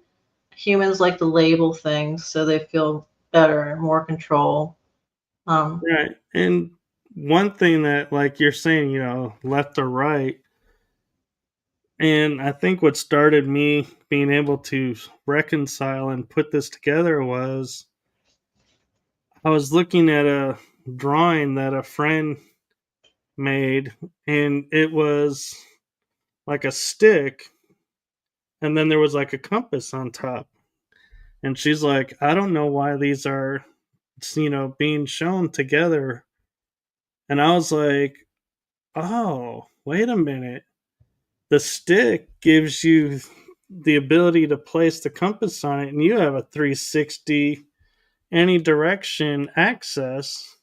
humans like to label things so they feel better and more control. Um, Right. And one thing that, like you're saying, left or right, and I think what started me being able to reconcile and put this together was I was looking at a drawing that a friend made, and it was like a stick, and then there was like a compass on top. And she's like, I don't know why these are, being shown together. And I was like, oh, wait a minute. The stick gives you the ability to place the compass on it, and you have a 360 any direction access.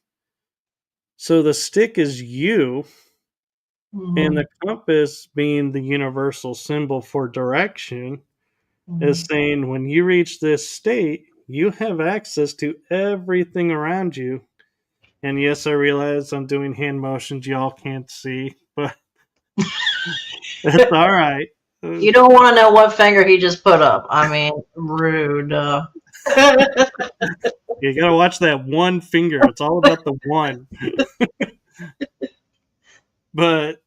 So the stick is you, and mhm, the compass, being the universal symbol for direction, is mhm. saying when you reach this state, you have access to everything around you. And yes, I realize I'm doing hand motions y'all can't see, but that's all right. You don't want to know what finger he just put up. I mean, rude. You gotta watch that one finger. It's all about the one. But,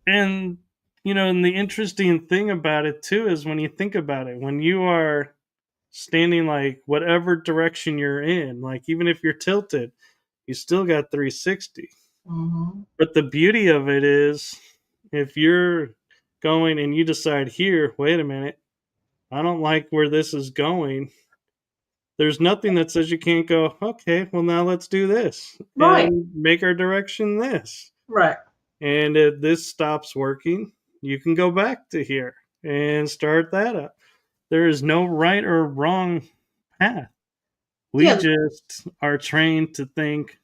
and, and the interesting thing about it too is when you think about it, when you are standing like whatever direction you're in, like even if you're tilted, you still got 360. Mhm. But the beauty of it is if you're going and you decide here, wait a minute, I don't like where this is going. There's nothing that says you can't go, okay, well, now let's do this Right, and make our direction this. right, And if this stops working, you can go back to here and start that up. There is no right or wrong path. We yeah, just are trained to think,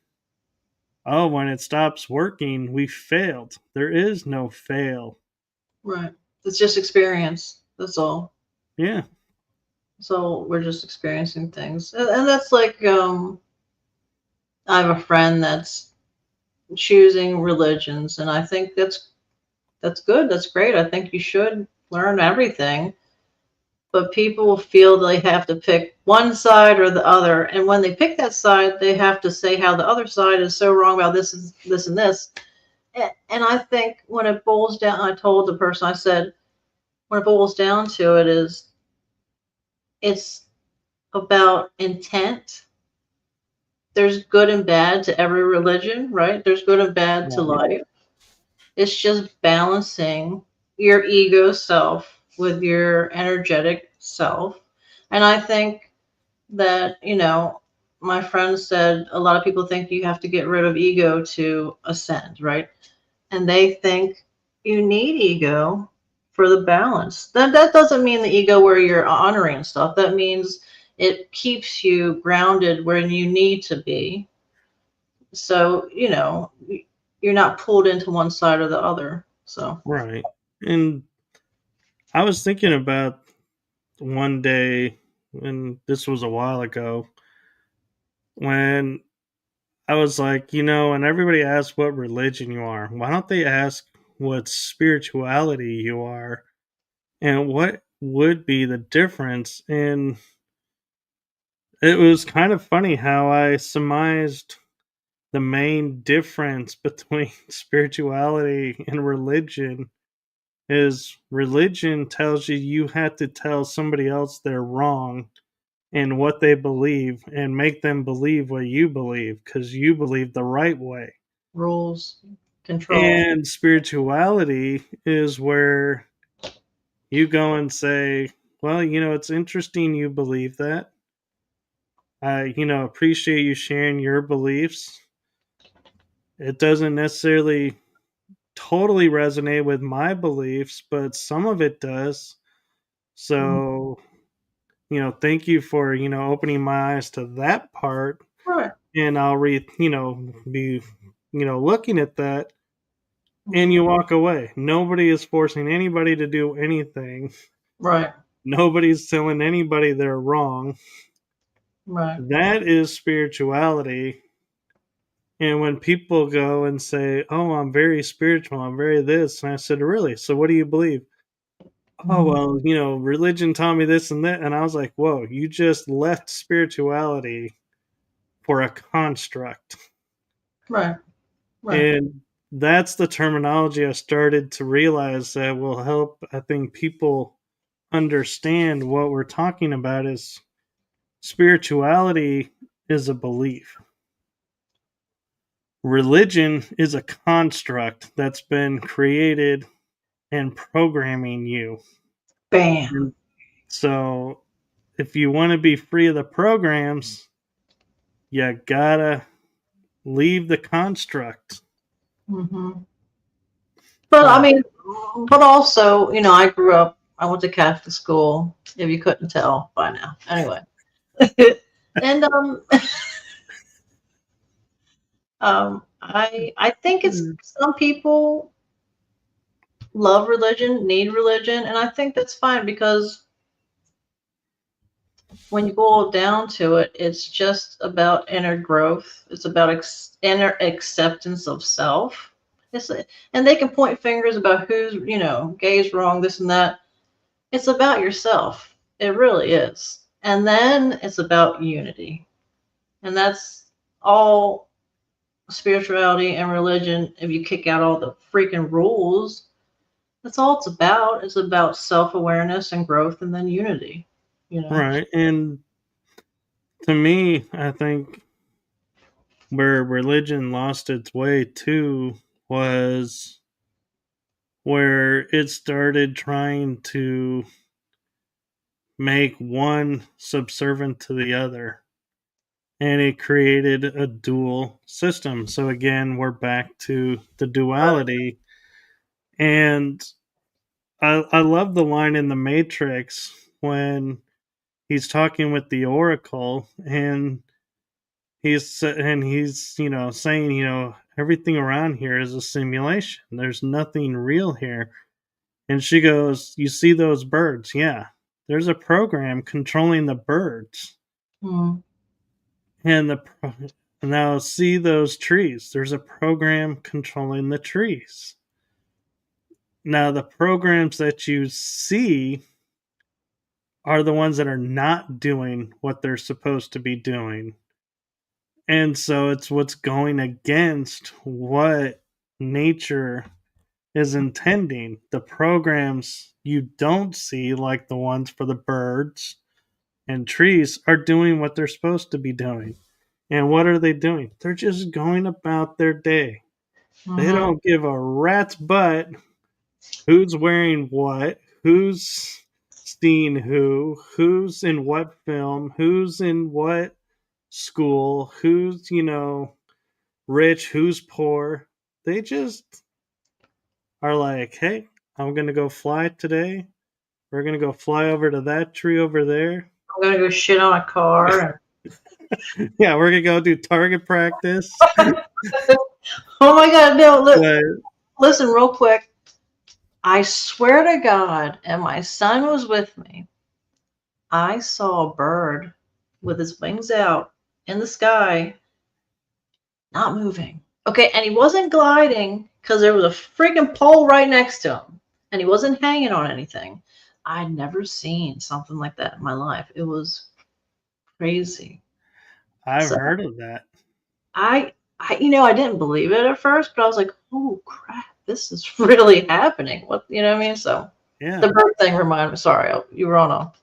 oh, when it stops working, we failed. There is no fail. right. It's just experience. That's all. Yeah. So we're just experiencing things, and that's like I have a friend that's choosing religions, and I think that's good. That's great. I think you should learn everything, but people feel they have to pick one side or the other, and when they pick that side, they have to say how the other side is so wrong about this and this and this. And I think when it boils down, I told the person, I said, when it boils down to it, is it's about intent. There's good and bad to every religion, right? There's good and bad to Right. life. It's just balancing your ego self with your energetic self. And I think that, my friend said a lot of people think you have to get rid of ego to ascend, right? And they think you need ego for the balance. That doesn't mean the ego where you're honoring stuff. That means it keeps you grounded where you need to be. So, you're not pulled into one side or the other. So, Right. And I was thinking about one day, and this was a while ago, when I was like, and everybody asks what religion you are. Why don't they ask what spirituality you are? And what would be the difference? And it was kind of funny how I surmised the main difference between spirituality and religion is religion tells you you have to tell somebody else they're wrong in what they believe and make them believe what you believe because you believe the right way. Rules, control. And spirituality is where you go and say, well, it's interesting you believe that. I, appreciate you sharing your beliefs. It doesn't necessarily totally resonate with my beliefs, but some of it does. Mhm. So, thank you for, opening my eyes to that part. Right. And I'll be, looking at that, and Mhm. you walk away. Nobody is forcing anybody to do anything. Right. Nobody's telling anybody they're wrong. Right. That is spirituality. And when people go and say, "Oh, I'm very spiritual, I'm very this," and I said, "Really? So what do you believe?" "Oh, Mhm. well, religion taught me this and that." And I was like, "Whoa, you just left spirituality for a construct." Right. Right. And that's the terminology I started to realize that will help, I think, people understand what we're talking about is spirituality is a belief. Religion is a construct that's been created and programming you. Bam. And so if you want to be free of the programs, you gotta leave the construct. Mhm. But I Uh, mean, but also, I grew up. I went to Catholic school. If you couldn't tell by now, anyway. And I think it's some people love religion, need religion, and I think that's fine because when you go down to it, it's just about inner growth. It's about inner acceptance of self. It's, and they can point fingers about who's, gay is wrong, this and that. It's about yourself. It really is. And then it's about unity. And that's all spirituality and religion. If you kick out all the freaking rules, that's all it's about. It's about self awareness and growth and then unity, you know? right. And to me, I think where religion lost its way too was where it started trying to make one subservient to the other, and it created a dual system. So again, we're back to the duality. And I love the line in the Matrix when he's talking with the Oracle, and he's saying, everything around here is a simulation, there's nothing real here. And she goes, you see those birds? Yeah, there's a program controlling the birds. Mm, And now see those trees, there's a program controlling the trees. Now the programs that you see are the ones that are not doing what they're supposed to be doing. And so it's what's going against what nature is intending. The programs you don't see, like the ones for the birds and trees, are doing what they're supposed to be doing. And what are they doing? They're just going about their day. They hmm don't give a rat's butt who's wearing what, who's seen who's in what film, who's in what school, who's, rich, who's poor. They just are like, hey, I'm going to go fly today. We're going to go fly over to that tree over there. I'm gonna go shit on a car. Yeah, we're going to go do target practice. Oh my God, no! But Listen, real quick. I swear to God, and my son was with me. I saw a bird with his wings out in the sky, not moving. Okay, and he wasn't gliding because there was a freaking pole right next to him, and he wasn't hanging on anything. I'd never seen something like that in my life. It was crazy. I've So heard of that. I didn't believe it at first, but I was like, oh crap, this is really happening. What, you know what I mean? So Yeah. the bird thing reminded me. Sorry, you were on a.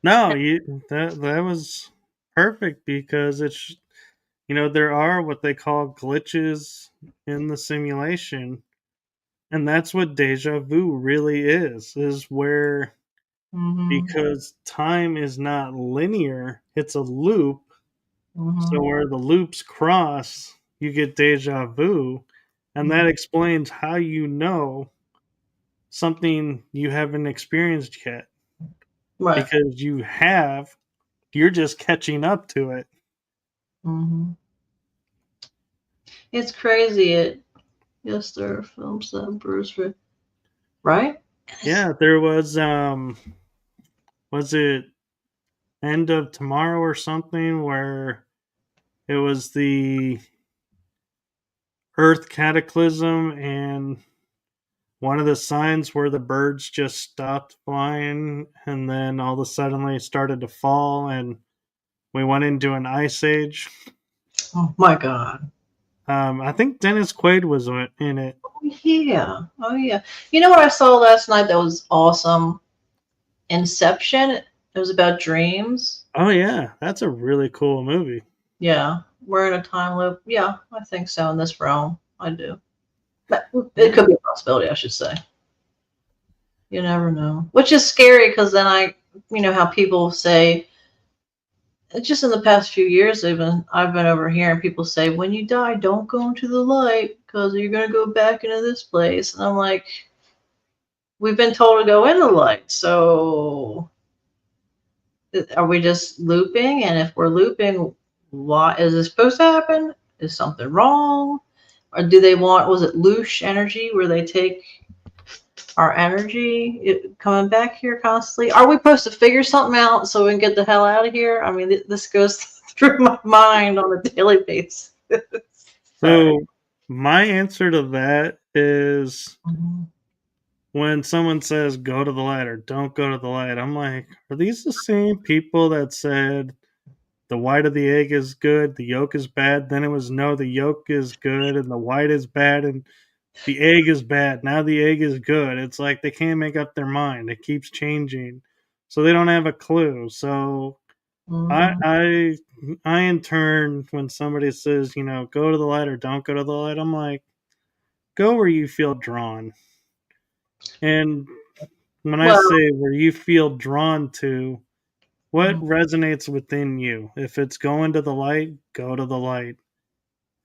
No, that was perfect because it's there are what they call glitches in the simulation, and that's what deja vu really is where, Mm-hmm, because time is not linear, it's a loop. So mm-hmm, where the loops cross, you get deja vu, and that mm-hmm. explains how you know something you haven't experienced yet, Right. because you're just catching up to it. Mm-hmm. It's crazy. Yes, there are films that Bruce, right? Yeah, there was it End of Tomorrow or something, where it was the Earth cataclysm, and one of the signs where the birds just stopped flying, and then all of a sudden they started to fall, and we went into an ice age. Oh my God. I think Dennis Quaid was in it. Oh yeah. Oh yeah. You know what I saw last night that was awesome? Inception. It was about dreams. Oh yeah, that's a really cool movie. Yeah. We're in a time loop. Yeah, I think so in this realm. I do. But it Yeah. could be a possibility, I should say. You never know. Which is scary because then how people say, just in the past few years, I've been overhearing people say, when you die, don't go into the light because you're gonna go back into this place. And I'm like, we've been told to go in the light, so are we just looping? And if we're looping, why is this supposed to happen? Is something wrong? Or do they want, was it loosh energy where they take our energy coming back here constantly? Are we supposed to figure something out so we can get the hell out of here? I mean, this goes through my mind on a daily basis. Sorry. So my answer to that is, Mhm. when someone says go to the light or don't go to the light, I'm like, are these the same people that said the white of the egg is good, the yolk is bad? Then it was no, the yolk is good and the white is bad and the egg is bad. Now the egg is good. It's like they can't make up their mind. It keeps changing. So they don't have a clue. So I Mhm. I I in turn, when somebody says, go to the light or don't go to the light, I'm like, go where you feel drawn. And when I Well, say where you feel drawn to, what mhm. resonates within you? If it's going to the light, go to the light.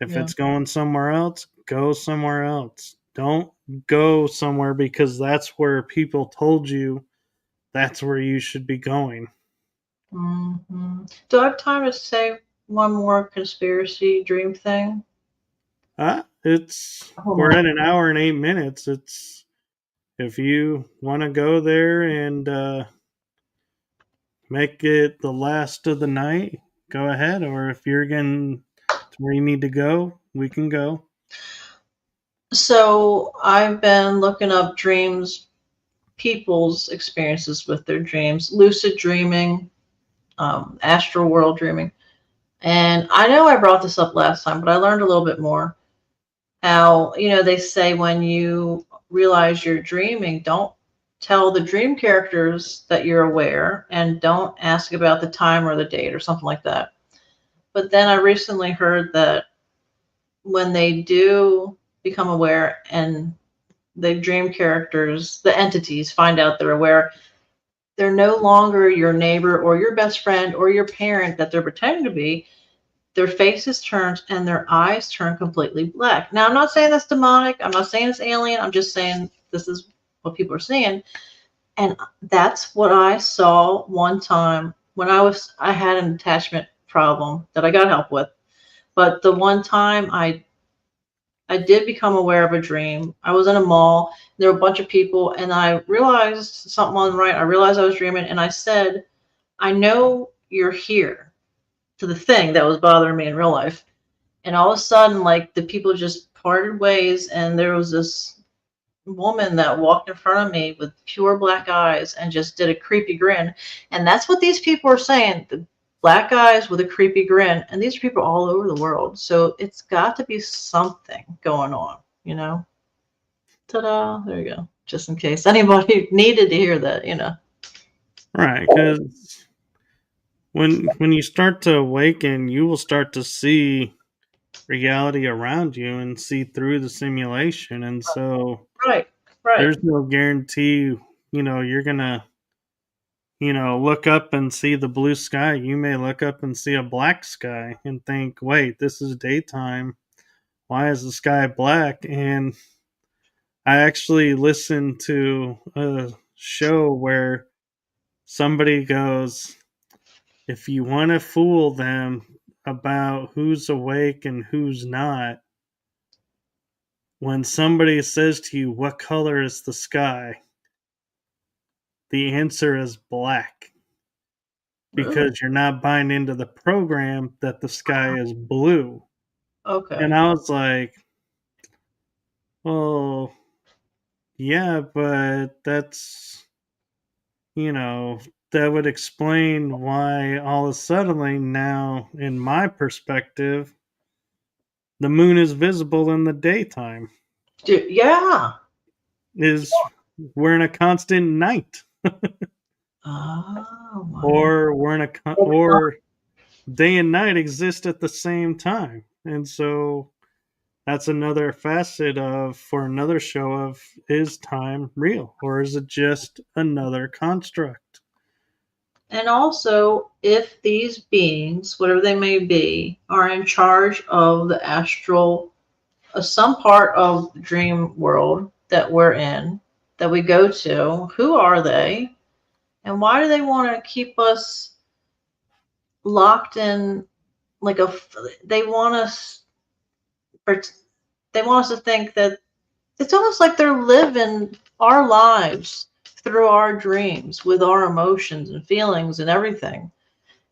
If Yeah. it's going somewhere else, go somewhere else. Don't go somewhere because that's where people told you that's where you should be going. Do I have time to say one more conspiracy dream thing? Hold We're on. at an hour and 8 minutes. It's If you want to go there and make it the last of the night, go ahead. Or if you're getting to where you need to go, we can go. So I've been looking up dreams, people's experiences with their dreams, lucid dreaming, astral world dreaming. And I know I brought this up last time, but I learned a little bit more. How, they say when you realize you're dreaming, don't tell the dream characters that you're aware and don't ask about the time or the date or something like that. But then I recently heard that when they do become aware and the dream characters, the entities find out they're aware, they're no longer your neighbor or your best friend or your parent that they're pretending to be. Their faces turn and their eyes turn completely black. Now, I'm not saying that's demonic. I'm not saying it's alien. I'm just saying this is what people are seeing. And that's what I saw one time when I had an attachment problem that I got help with. But the one time I did become aware of a dream. I was in a mall. There were a bunch of people, and I realized something wasn't right. I realized I was dreaming, and I said, "I know you're here," to the thing that was bothering me in real life. And all of a sudden, like the people just parted ways, and there was this. woman that walked in front of me with pure black eyes and just did a creepy grin. And that's what these people are saying. The black eyes with a creepy grin. And these are people all over the world. So it's got to be something going on, you know? Ta-da. There you go. Just in case anybody needed to hear that, you know. Right, because when you start to awaken, you will start to see reality around you and see through the simulation. And so Right, right. there's no guarantee, you're gonna, look up and see the blue sky. You may look up and see a black sky and think, wait, this is daytime. Why is the sky black? And I actually listened to a show where somebody goes, if you want to fool them about who's awake and who's not, when somebody says to you, what color is the sky? The answer is black, Really? because you're not buying into the program that the sky is blue. Okay. And I was like, well, yeah, but you know, that would explain why all of a sudden now, in my perspective, the moon is visible in the daytime. Dude, yeah. Is we're in a constant night, Oh my. or or day and night exist at the same time, and so that's another facet of for another show of, is time real or is it just another construct? And also, if these beings, whatever they may be, are in charge of the astral, some part of the dream world that we're in, that we go to, who are they? And why do they want to keep us locked in like they want us, they want us to think that it's almost like they're living our lives through our dreams with our emotions and feelings and everything.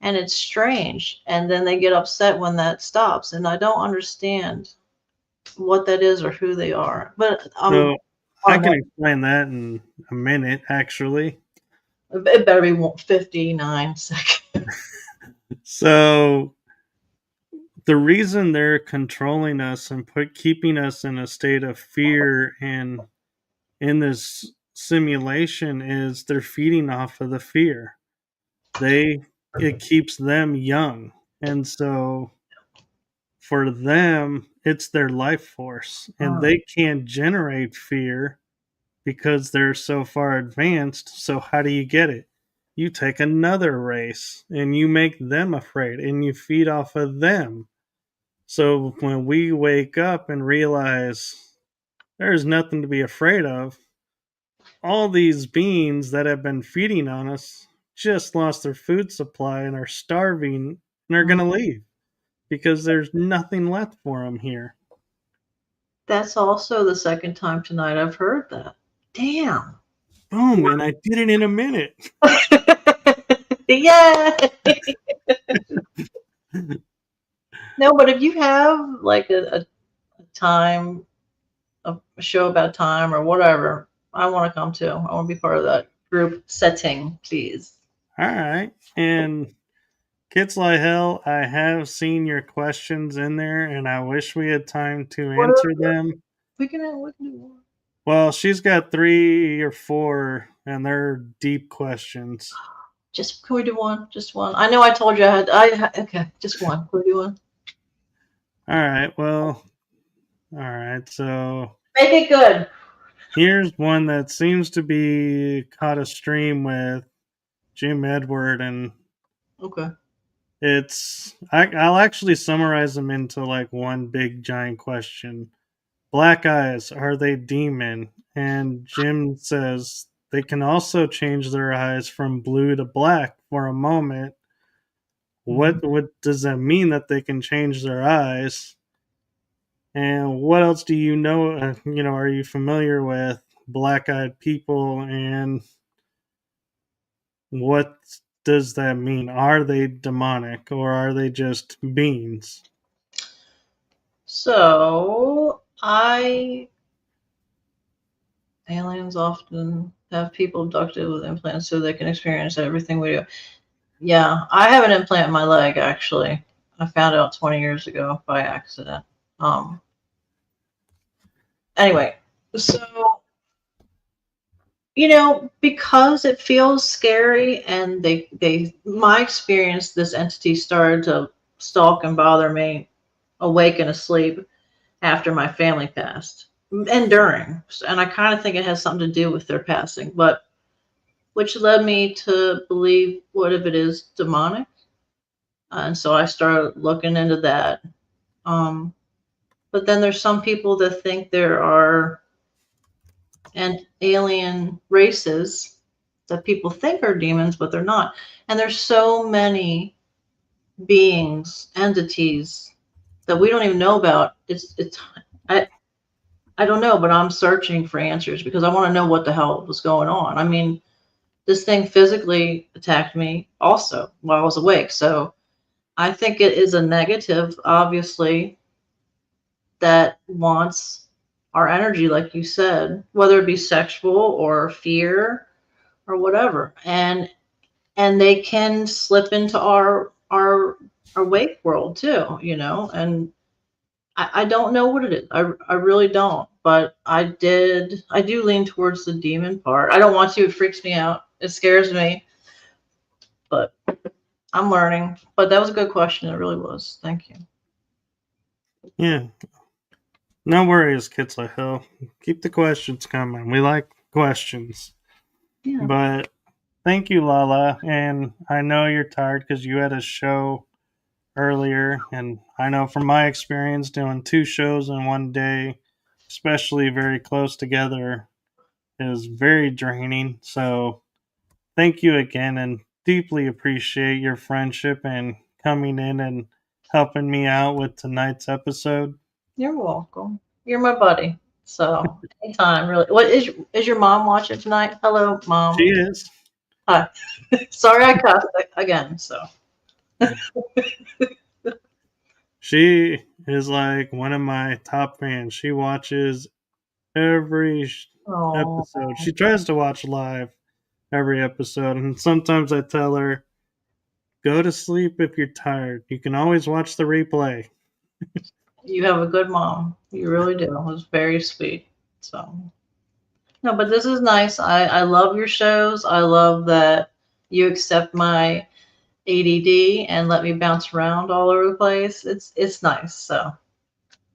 And it's strange. And then they get upset when that stops. And I don't understand what that is or who they are. But So I on can explain that in a minute, actually. it better be 59 seconds. So the reason they're controlling us and keeping us in a state of fear and in this simulation is they're feeding off of the fear. It keeps them young, and so for them it's their life force, and Oh, they can't generate fear because they're so far advanced. So how do you get it? You take another race and you make them afraid and you feed off of them. So when we wake up and realize there's nothing to be afraid of, all these beings that have been feeding on us just lost their food supply and are starving and are going to leave because there's nothing left for them here. that's also the second time tonight I've heard that. Damn. Boom, and I did it in a minute. Yeah. No, but if you have like a time, a show about time or whatever, I want to come too. I want to be part of that group setting, please. All right. And Kids Like Hell, I have seen your questions in there and I wish we had time to What are, answer them. we can do one. Well, she's got 3 or 4 and they're deep questions. Just can we do one? Just one. I know I told you okay, just one. Can we do one? All right. Well, all right. So Make it good. here's one that seems to be caught a stream with Jim Edward, and Okay. I'll actually summarize them into like one big giant question. Black eyes, are they demon? And Jim says they can also change their eyes from blue to black for a moment. What does that mean that they can change their eyes? And what else do you know? Are you familiar with black-eyed people, and what does that mean? Are they demonic or are they just beings? So I Aliens often have people abducted with implants so they can experience everything we do. Yeah, I have an implant in my leg, actually. I found out 20 years ago by accident. Um, anyway, so, because it feels scary and my experience, this entity started to stalk and bother me awake and asleep after my family passed and during. And I kind of think it has something to do with their passing, but which led me to believe, what if it is demonic? And so I started looking into that. Um, but then there's some people that think there are and alien races that people think are demons, but they're not. And there's so many beings, entities that we don't even know about. I I don't know, but I'm searching for answers because I want to know what the hell was going on. I mean, this thing physically attacked me also while I was awake. So I think it is a negative, obviously, that wants our energy, like you said, whether it be sexual or fear or whatever. And they can slip into our wake world too, and I don't know what it is. I really don't. But I do lean towards the demon part. I don't want to, it freaks me out. It scares me. But I'm learning. But that was a good question. It really was. Thank you. Yeah. No worries, Kids Like Hell. Keep the questions coming. We like questions. Yeah. But thank you, LaLa. And I know you're tired because you had a show earlier. And I know from my experience doing 2 shows in one day, especially very close together, is very draining. So thank you again and deeply appreciate your friendship and coming in and helping me out with tonight's episode. You're welcome. You're my buddy. So anytime, really. What is your mom watching tonight? Hello, She mom. is. Hi. Sorry I cussed again. So She is like one of my top fans. She watches every oh, episode. She tries to watch live every episode, and sometimes I tell her, go to sleep if you're tired. You can always watch the replay. you have a good mom. You really do. It was very sweet. So no, but this is nice. I love your shows. I love that you accept my ADD and let me bounce around all over the place. It's nice. So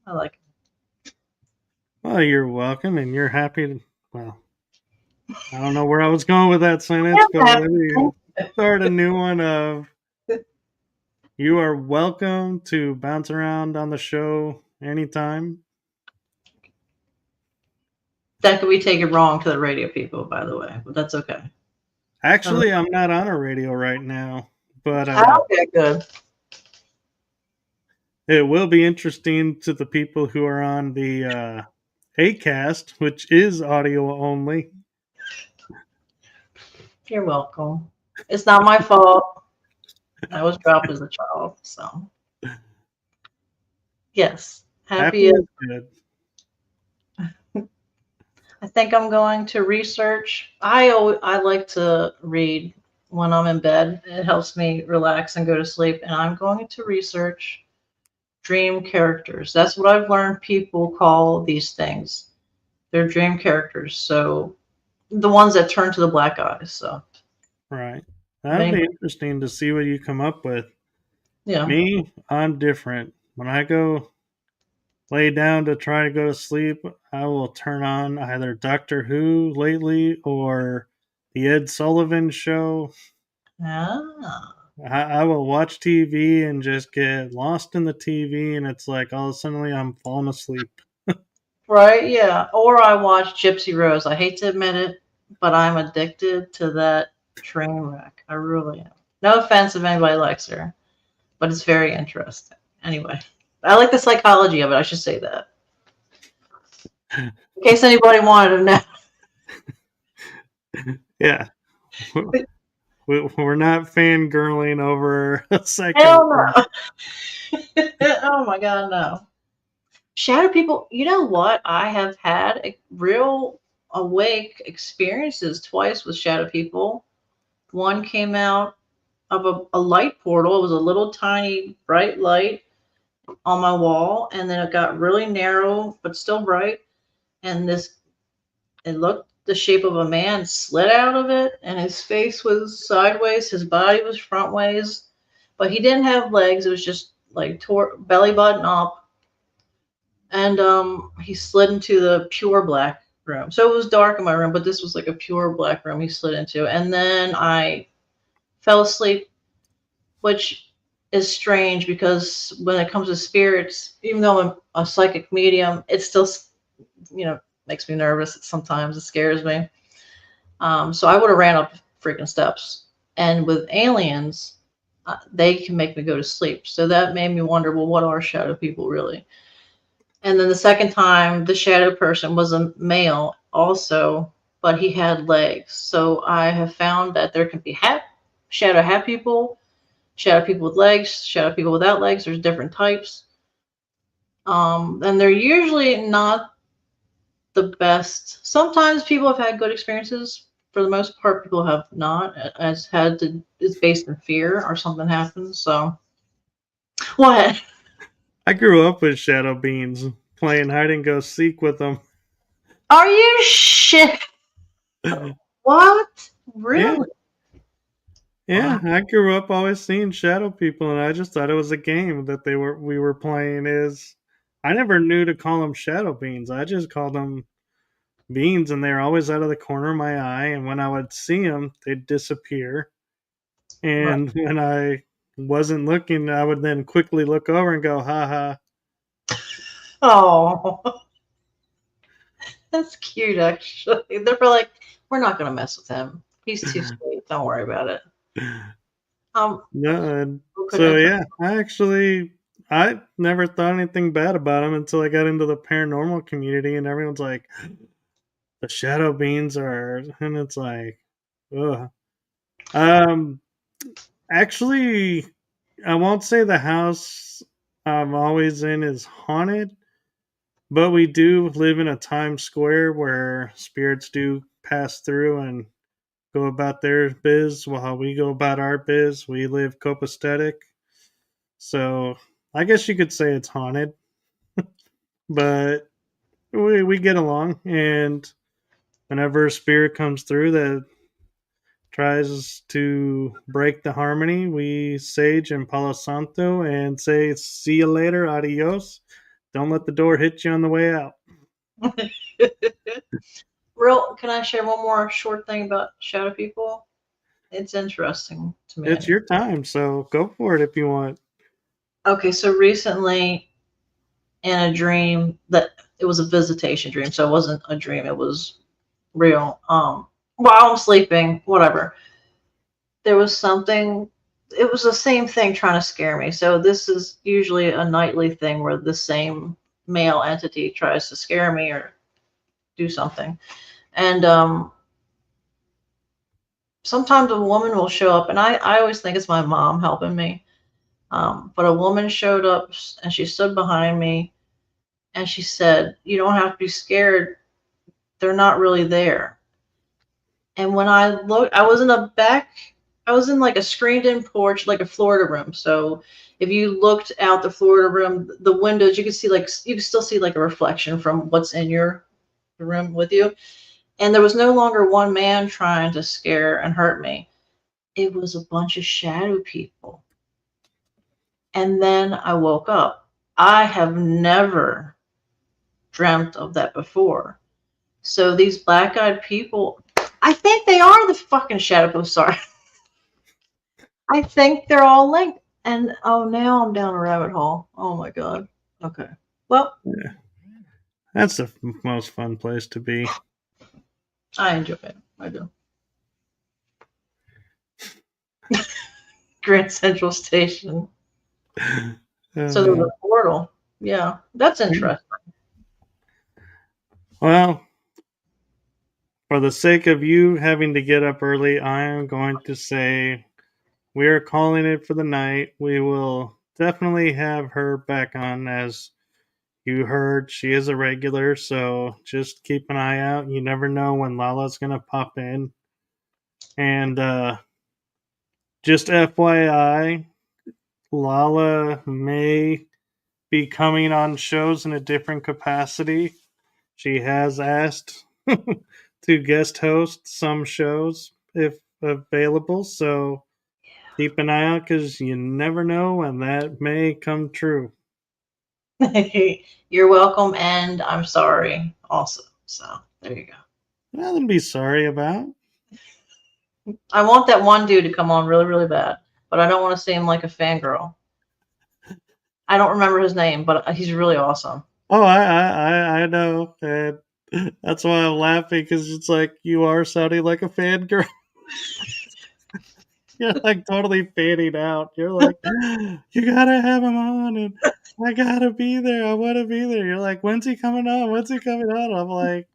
I like it. Well, you're welcome, and you're happy to, well, I don't know where I was going with that sentence, but Yeah. let me start a new one of, you are welcome to bounce around on the show anytime. That could be taken wrong to the radio people, by the way, but that's okay. Actually, I'm not on a radio right now, but Okay, good. it will be interesting to the people who are on the Acast, which is audio only. You're welcome. It's not my fault. I was dropped as a child, so yes. Happy is good. I think I'm going to research. I like to read when I'm in bed. It helps me relax and go to sleep. And I'm going to research dream characters. That's what I've learned people call these things. They're dream characters. So the ones that turn to the black eyes. So Right. That'll be interesting to see what you come up with. Yeah. Me, I'm different. When I go lay down to try to go to sleep, I will turn on either Doctor Who lately or the Ed Sullivan Show. Ah. I will watch TV and just get lost in the TV, and it's like all of a sudden I'm falling asleep. Right, yeah. Or I watch Gypsy Rose. I hate to admit it, but I'm addicted to that train wreck. I really am. No offense if anybody likes her, but it's very interesting. Anyway, I like the psychology of it. I should say that. In case anybody wanted to know. Yeah. We're not fangirling over a second. Hell no. Oh my God, no. Shadow people, you know what? I have had a real awake experiences twice with shadow people. One came out of a light portal. It was a little tiny bright light on my wall, and then it got really narrow but still bright. And it looked the shape of a man slid out of it, and his face was sideways, his body was frontways, but he didn't have legs. It was just like belly button up, and he slid into the pure black room. So it was dark in my room, but this was like a pure black room he slid into, and then I fell asleep, which is strange because when it comes to spirits, even though I'm a psychic medium, it still, makes me nervous. Sometimes it scares me. So I would have ran up freaking steps. And with aliens, they can make me go to sleep. So that made me wonder, well, what are shadow people really? And then the second time, the shadow person was a male also, but he had legs. So I have found that there can be shadow people with legs, shadow people without legs. There's different types. And they're usually not the best. Sometimes people have had good experiences. For the most part, people have not. It's based in fear or something happens. So, what? I grew up with shadow beings, playing hide and go seek with them. Are you shit? What? Yeah, Really? yeah. Wow. I grew up always seeing shadow people, and I just thought it was a game that we were playing. I never knew to call them shadow beings. I just called them beings, and they're always out of the corner of my eye. And when I would see them, they'd disappear. Right. And when I wasn't looking, I would then quickly look over and go, "Ha ha." Oh, that's cute. Actually, they're like, we're not gonna mess with him. He's too sweet. Don't worry about it. No, and Could so enter. yeah, I never thought anything bad about them until I got into the paranormal community, and everyone's like, the shadow beings are, and it's like, ugh. Um, actually, I won't say the house I'm always in is haunted, but we do live in a Times Square where spirits do pass through and go about their biz while we go about our biz. We live copacetic. So I guess you could say it's haunted, but we get along. And whenever a spirit comes through that tries to break the harmony, we sage and Palo Santo and say, see you later, adios. Don't let the door hit you on the way out. Can I share one more short thing about shadow people? It's interesting to me. It's your time, so go for it if you want. Okay, so recently in a dream that it was a visitation dream, so it wasn't a dream, it was real. While I'm sleeping, whatever, there was something. It was the same thing trying to scare me. So this is usually a nightly thing where the same male entity tries to scare me or do something. And sometimes a woman will show up, and I always think it's my mom helping me. But a woman showed up and she stood behind me and she said, "You don't have to be scared. They're not really there." And when I looked, I was in like a screened in porch, like a Florida room. So if you looked out the Florida room, the windows, you could still see like a reflection from what's in your room with you. And there was no longer one man trying to scare and hurt me. It was a bunch of shadow people. And then I woke up. I have never dreamt of that before. So these black eyed people, I think they are the fucking shadow people. Sorry. I think they're all linked. And oh, now I'm down a rabbit hole. Oh my God. Okay. Well, Yeah, that's the most fun place to be. I enjoy it. I do. Grand Central Station. Oh So there's a man. portal. Yeah, that's interesting. Well, for the sake of you having to get up early, I am going to say we are calling it for the night. We will definitely have her back on as you heard she is a regular, so just keep an eye out. You never know when LaLa's going to pop in. And just FYI, LaLa may be coming on shows in a different capacity. She has asked to guest host some shows if available, so keep an eye out because you never know when that may come true. You're welcome, and I'm sorry also. So there you go. Nothing to be sorry about. I want that one dude to come on really, really bad, but I don't want to seem like a fangirl. I don't remember his name, but he's really awesome. Oh, I know, and that's why I'm laughing because it's like you are sounding like a fangirl. You're like totally fanning out. You're like, you gotta have him on, and I gotta be there. I want to be there. You're like, when's he coming on? When's he coming on? I'm like,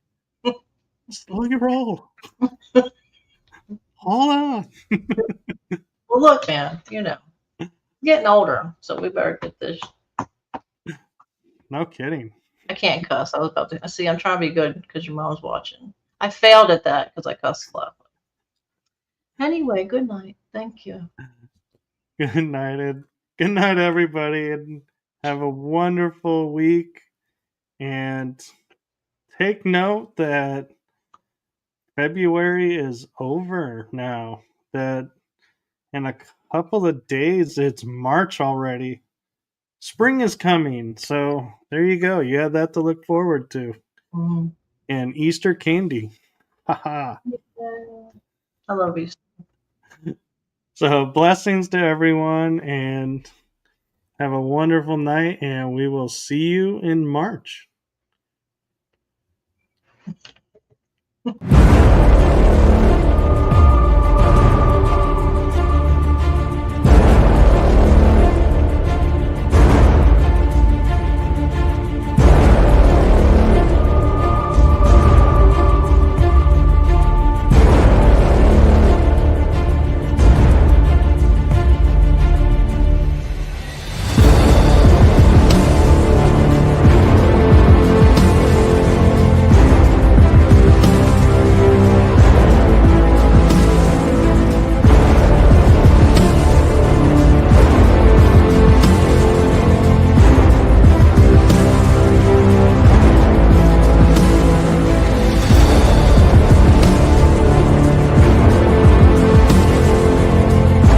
slow your roll. Hold on. Well, look, man, getting older, so we better get this. No kidding. I can't cuss. I was about to see. I'm trying to be good because your mom's watching. I failed at that because I cussed a lot. Anyway, good night. Thank you. Good night, and good night, everybody, and have a wonderful week. And take note that February is over now. That in a couple of days, it's March already. Spring is coming, so there you go. You have that to look forward to. Mm-hmm. And Easter candy. Haha. I love you. So blessings to everyone, and have a wonderful night, and we will see you in March.